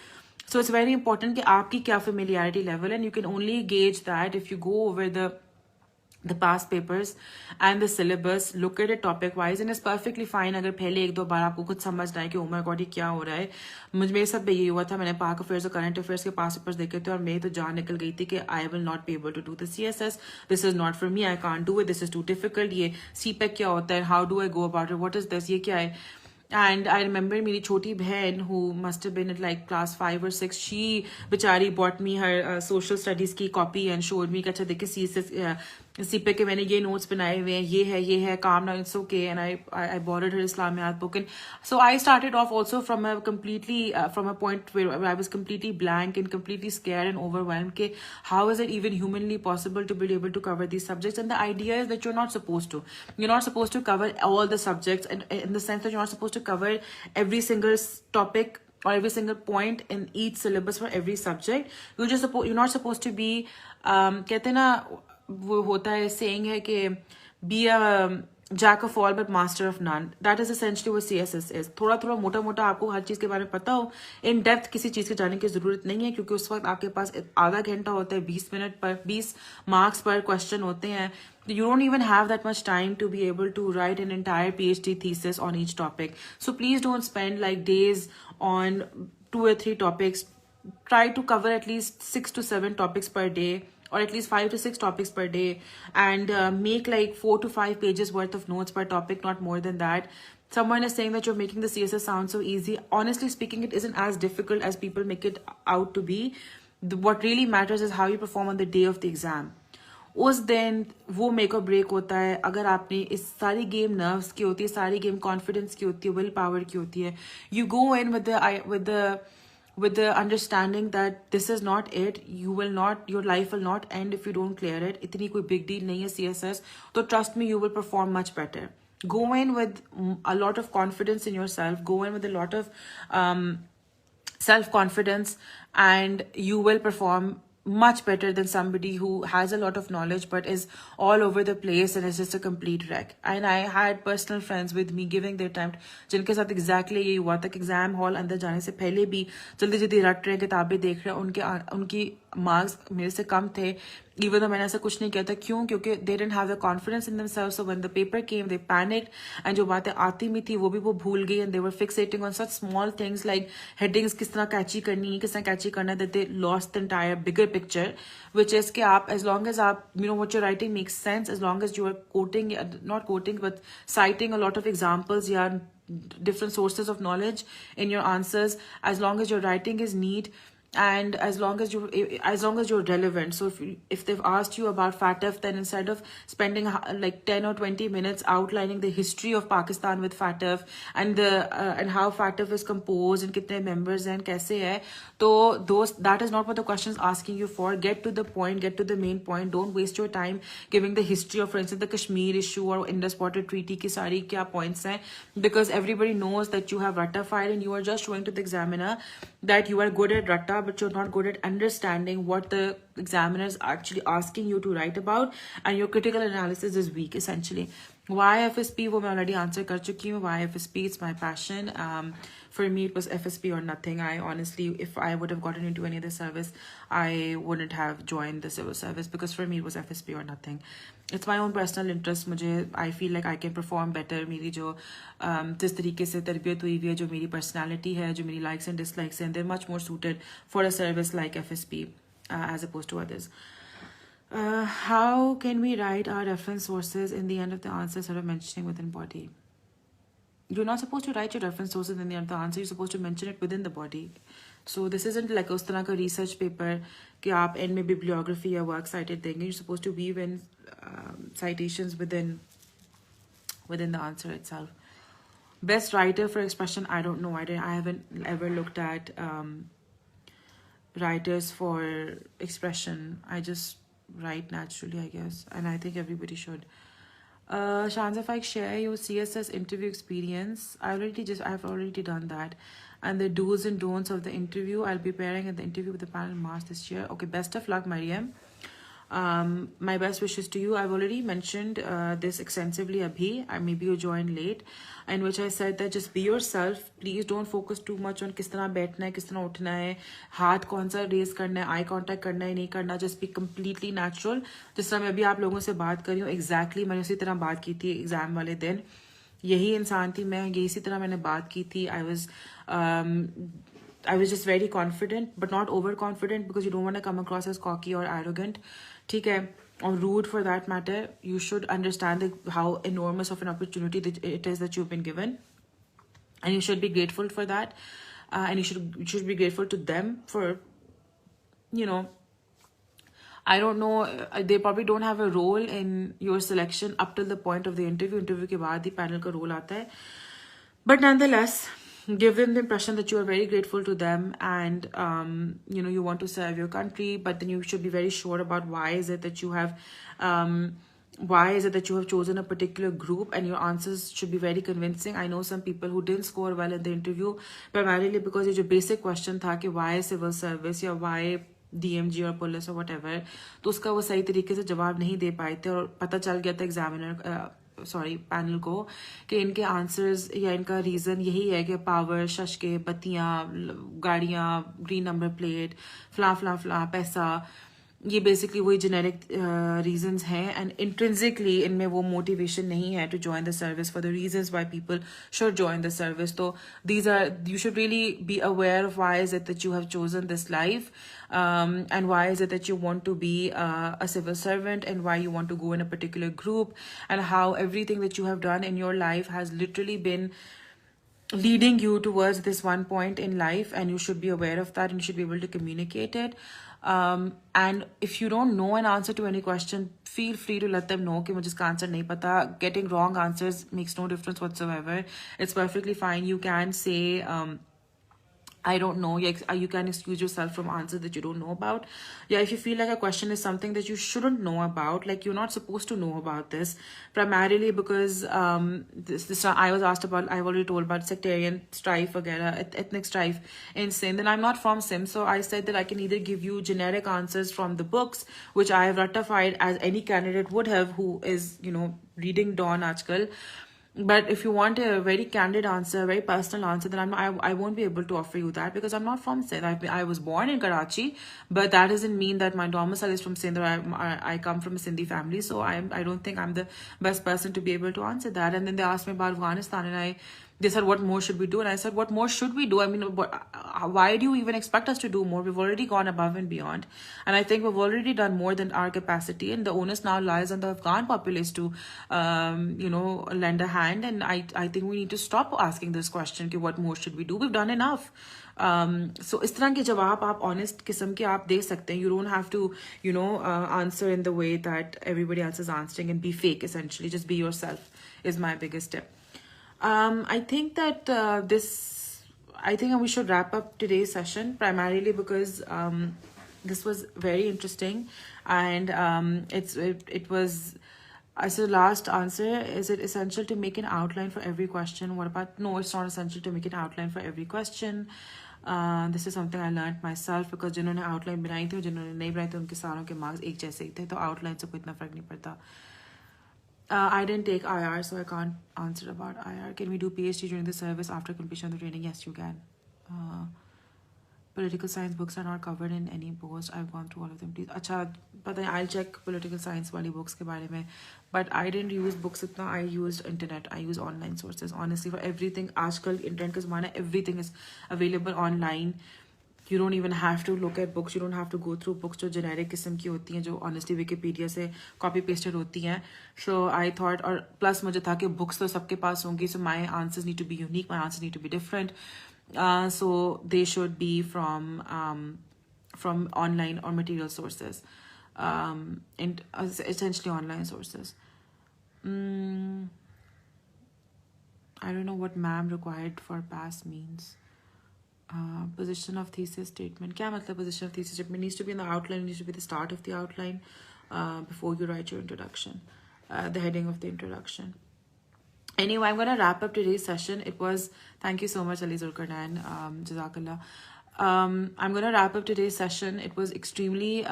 So it's very important कि आपकी क्या familiarity level, and you can only gauge that if you go over the past papers and the syllabus, look at it topic wise, and it's perfectly fine अगर पहले एक दो बार आपको कुछ समझ ना आए कि oh my god ये क्या हो रहा है. मेरे साथ भी ये हुआ था, मैंने पाक अफेयर्स और करंट अफेयर्स के पास पेपर्स देखे थे और मेरी तो जान निकल गई थी कि I will not be able to do the CSS, this is not for me, I can't do it, this is too difficult, ये CPEC क्या होता है, how do I go about it, what is this, ये क्या है. And I remember मेरी छोटी बहन, who must have been at like class 5 or 6, she बेचारी bought me her social studies की copy and showed me कि अच्छा देखिए CSS सीपे के मैंने ये नोट्स बनाए हुए हैं, ये है काम ना, it's okay, and I borrowed her Islamiyat book, and so I started off also from a point where I was completely blank and completely scared and overwhelmed कि how is it even humanly possible to be able to cover these subjects. And the idea is that you're not supposed to cover all the subjects, and in the sense that you're not supposed to cover every single topic or every single point in each syllabus for every subject. You're not supposed to be कहते ना, वो होता है saying है कि be a jack of all but master of none. That is essentially what CSS is. थोड़ा थोड़ा मोटा मोटा आपको हर चीज के बारे में पता हो, इन डेप्थ किसी चीज के जाने की जरूरत नहीं है, क्योंकि उस वक्त आपके पास आधा घंटा होता है, 20 मिनट पर 20 मार्क्स पर क्वेश्चन होते हैं. You don't even have that much time to be able to write an entire PhD thesis on each topic. So please don't spend like days on 2 or 3 topics. Try to cover at least 6 to 7 topics per day, or at least 5 to 6 topics per day, and make like 4 to 5 pages worth of notes per topic, not more than that. Someone is saying that you're making the CSS sound so easy. Honestly speaking, it isn't as difficult as people make it out to be. What really matters is how you perform on the day of the exam. उस दिन वो make और break होता है. अगर आपने इस सारी गेम नर्व्स की होती है, सारी गेम कॉन्फिडेंस की होती है, विल पावर की होती है. You go in with the understanding that this is not it, your life will not end if you don't clear it. इतनी कोई big deal नहीं है CSS, तो trust me, you will perform much better. Go in with a lot of confidence in yourself, go in with a lot of self-confidence, and you will perform much better than somebody who has a lot of knowledge but is all over the place and is just a complete wreck. And I had personal friends with me giving their time, जिनके साथ exactly यही हुआ था कि exam hall अंदर जाने से पहले भी जल्दी जल्दी रट रहे, किताबें देख रहे, उनकी मार्क्स मेरे से कम थे, even though मैंने ऐसा कुछ नहीं किया था. क्यों? क्योंकि they didn't have the confidence in themselves, so when the paper came they panicked, and जो बातें आती भी थी वो भी वो भूल गई, and they were fixating on such small things like headings किस तरह कैची करनी है, किस तरह कैची करना है, that they lost the entire bigger picture, which is कि आप as long as आप what you're writing makes sense, as long as you are not quoting but citing a lot of examples या different sources of knowledge in your answers, as long as your writing is neat, and as long as you're relevant. So if they've asked you about FATF, then instead of spending like 10 or 20 minutes outlining the history of Pakistan with FATF and and how FATF is composed and kitne members and kaise hai, so that is not what the question is asking you for. Get to the point, get to the main point. Don't waste your time giving the history of, for instance, the Kashmir issue or Indus Water Treaty ki sari kya points hai, because everybody knows that you have ratified and you are just showing to the examiner that you are good at ratta, but you're not good at understanding what the examiner is actually asking you to write about, and your critical analysis is weak, essentially. Why FSP वो मैं already answer कर चुकी हूँ. Why FSP? It's my passion. For me, it was FSP or nothing. I honestly, if I would have gotten into any other service, I wouldn't have joined the civil service because for me it was FSP or nothing. It's my own personal interest. मुझे I feel like I can perform better. मेरी जो जिस तरीके से तरबियत हुई है, जो मेरी personality है, जो मेरी likes and dislikes हैं, they're much more suited for a service like FSP as opposed to others. How can we write our reference sources in the end of the answer instead of mentioning within body? You're not supposed to write your reference sources in the end of the answer. You're supposed to mention it within the body. So this isn't like उस तरह का research paper कि आप end में bibliography या work cited देंगे. You're supposed to weave in citations within the answer itself. Best writer for expression, I don't know. I haven't ever looked at writers for expression. I just write naturally, I guess, and I think everybody should. Shanza, if I share your CSS interview experience, I've already done that, and the do's and don'ts of the interview. I'll be preparing at the interview with the panel in March this year. Okay, best of luck, Mariam. My best wishes to you. I've already mentioned this extensively abhi, maybe you joined late, in which I said that just be yourself. Please don't focus too much on किस तरह बैठना है, किस तरह उठना है, हाथ कौन सा रेज करना है, आई कांटेक्ट करना है नहीं करना. Just be completely natural. जिस तरह मैं अभी आप लोगों से बात कर रही हूँ, exactly मैंने उसी तरह बात की थी एग्जाम वाले दिन. यही इंसान थी मैं, यही इसी तरह मैंने बात की थी. I was just very confident, but not overconfident because you don't want to come across as cocky or arrogant. ठीक है, or rude for that matter. You should understand how enormous of an opportunity that it is that you've been given, and you should be grateful for that. And you should be grateful to them for, you know, I don't know, they probably don't have a role in your selection up till the point of the interview. Interview के बाद ही panel का role आता है. But nonetheless, give them the impression that you are very grateful to them and, you want to serve your country, but then you should be very sure about why is it that you have chosen a particular group, and your answers should be very convincing. I know some people who didn't score well in the interview, primarily because it's a basic question था कि why civil service या why DMG और police और whatever, तो उसका वो सही तरीके से जवाब नहीं दे पाए थे, और पता चल गया था पैनल को कि इनके आंसर्स या इनका रीज़न यही है कि पावर, शशके, बत्तियाँ, गाड़ियाँ, ग्रीन नंबर प्लेट, फला पैसा, ये बेसिकली वही जेनेरिक रीजंस हैं, एंड इंट्रिंसिकली इनमें वो मोटिवेशन नहीं है to join the service for the reasons why people should join the service. तो these are, you should really be aware of why is it that you have chosen this life, and why is it that you want to be a civil servant, and why you want to go in a particular group, and how everything that you have done in your life has literally been leading you towards this one point in life, and you should be aware of that, and you should be able to communicate it. And if you don't know an answer to any question, feel free to let them know कि मुझे इसका answer नहीं पता. Getting wrong answers makes no difference whatsoever. It's perfectly fine. You can say I don't know. You can excuse yourself from answers that you don't know about. Yeah, if you feel like a question is something that you shouldn't know about, like you're not supposed to know about this, primarily because this I was asked about, I've already told about sectarian strife, ethnic strife in Sindh, and I'm not from Sindh, so I said that I can either give you generic answers from the books, which I have ratified as any candidate would have who is, reading Dawn Ajkal. But if you want a very candid answer, a very personal answer, then I won't be able to offer you that because I'm not from Sindh. I was born in Karachi, but that doesn't mean that my domicile is from Sindh, or I come from a Sindhi family. So I don't think I'm the best person to be able to answer that. And then they asked me about Afghanistan, and they said, what more should we do? And I said, what more should we do? I mean, why do you even expect us to do more? We've already gone above and beyond. And I think we've already done more than our capacity. And the onus now lies on the Afghan populace to, lend a hand. And I think we need to stop asking this question, what more should we do? We've done enough. So इस तरह के जवाब आप honest किस्म के आप दे सकते हैं. You don't have to, answer in the way that everybody else is answering and be fake, essentially. Just be yourself is my biggest tip. I think that I think we should wrap up today's session, primarily because this was very interesting, and it was as a last answer. Is it essential to make an outline for every question? What about, no, it's not essential to make an outline for every question. This is something I learned myself, because जिन्होंने outline बनाई थी और जिन्होंने नहीं बनाई थी उनके सारों के marks एक जैसे ही थे, तो outline से कोई इतना फर्क नहीं पड़ता. I didn't take IR, so I can't answer about IR. Can we do PhD during the service after completion of the training? Yes, you can. Political science books are not covered in any post. I've gone through all of them. Please, अच्छा, but then I'll check political science वाली books के बारे में. But I didn't use books इतना. I used internet. I use online sources. Honestly, for everything, आजकल internet का ज़माना, everything is available online. You don't even have to look at books. You don't have to go through books जो generic किस्म की होती हैं, जो honestly Wikipedia से copy pasted होती हैं. So I thought, और plus मुझे था कि books तो सबके पास होंगी, so my answers need to be unique. My answers need to be different. So they should be from online or material sources, and essentially online sources. I don't know what ma'am required for pass means. Position of thesis statement. क्या मतलब position of thesis statement? Needs to be in the outline. Needs to be the start of the outline before you write your introduction, the heading of the introduction. Anyway, I'm gonna wrap up today's session. It was, thank you so much, Ali Zulkarnain. Jazakallah. I'm gonna wrap up today's session. It was extremely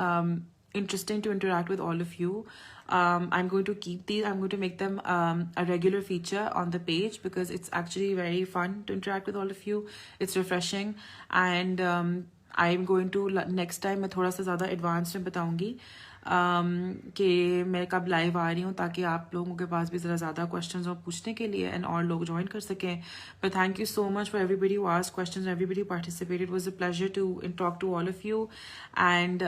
interesting to interact with all of you. I'm going to keep these. I'm going to make them a regular feature on the page because it's actually very fun to interact with all of you. It's refreshing, and I'm going to next time मैं थोड़ा सा ज़्यादा advanced में बताऊंगी कि मैं कब live आ रही हूँ, ताकि आप लोगों के पास भी ज़रा ज़्यादा क्वेश्चंस हो पूछने के लिए एंड और लोग ज्वाइन कर सकें. But thank you so much for everybody who asked questions, everybody who participated. It was a pleasure to talk to all of you, and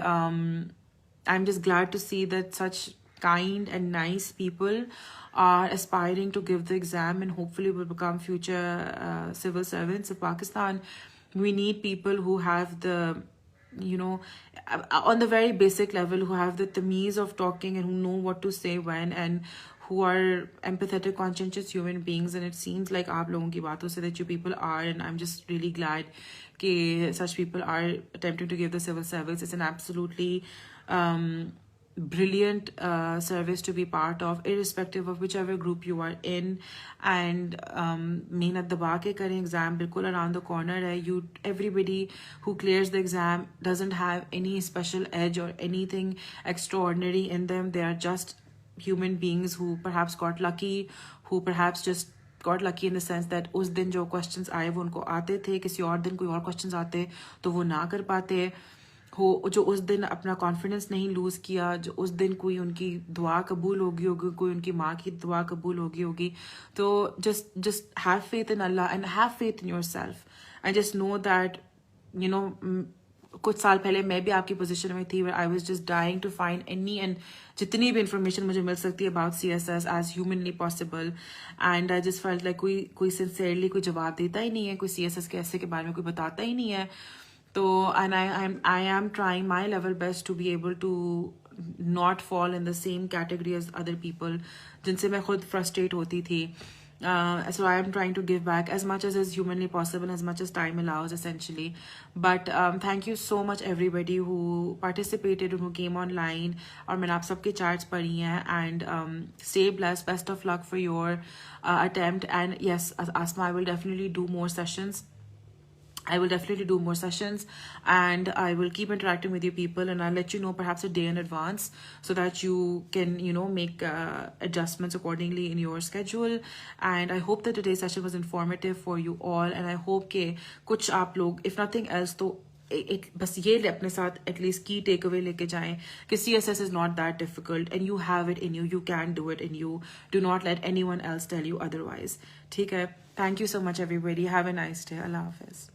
I'm just glad to see that such kind and nice people are aspiring to give the exam and hopefully will become future civil servants of Pakistan. We need people who have the, you know, on the very basic level, who have the tameez of talking and who know what to say when, and who are empathetic, conscientious human beings. And it seems like aap logon ki baaton se that you people are, and I'm just really glad that such people are attempting to give the civil service. It's an absolutely brilliant service to be part of, irrespective of whichever group you are in. And mehnat daba ke kare, exam bilkul around the corner hai. Everybody who clears the exam doesn't have any special edge or anything extraordinary in them. They are just human beings who perhaps got lucky, who perhaps just got lucky in the sense that उस दिन जो questions आए वो उनको आते थे, किसी और दिन कोई और questions आते तो वो ना कर पाते हो, जो उस दिन अपना कॉन्फिडेंस नहीं लूज़ किया, जो उस दिन कोई उनकी दुआ कबूल होगी कोई उनकी माँ की दुआ कबूल होगी. तो just have faith in Allah and have faith in yourself, and just know that, you know, कुछ साल पहले मैं भी आपकी पोजीशन में थी, where I was just dying to find any and जितनी भी information मुझे मिल सकती है about CSS as humanly possible, and I just felt like कोई sincerely कोई जवाब देता ही नहीं है, कोई CSS के ऐसे के बारे में कोई बताता ही नहीं है. तो and I am trying my level best to be able to not fall in the same category as other people जिनसे मैं खुद frustrate होती थी. So I am trying to give back as much as is humanly possible, as much as time allows, essentially. But thank you so much everybody who participated and who came online. और मैंने आप सबके charts पढ़ी हैं, and stay blessed. Best of luck for your attempt. And yes, Asma, I will definitely do more sessions. And I will keep interacting with you people, and I'll let you know perhaps a day in advance so that you can, you know, make adjustments accordingly in your schedule. And I hope that today's session was informative for you all, and I hope कि कुछ आप लोग, if nothing else, तो बस ये अपने साथ at least key takeaway लेके जाएं कि CSS is not that difficult, and you have it in you, you can do it, and you do not let anyone else tell you otherwise. ठीक है? Thank you so much everybody. Have a nice day. Allah Hafiz.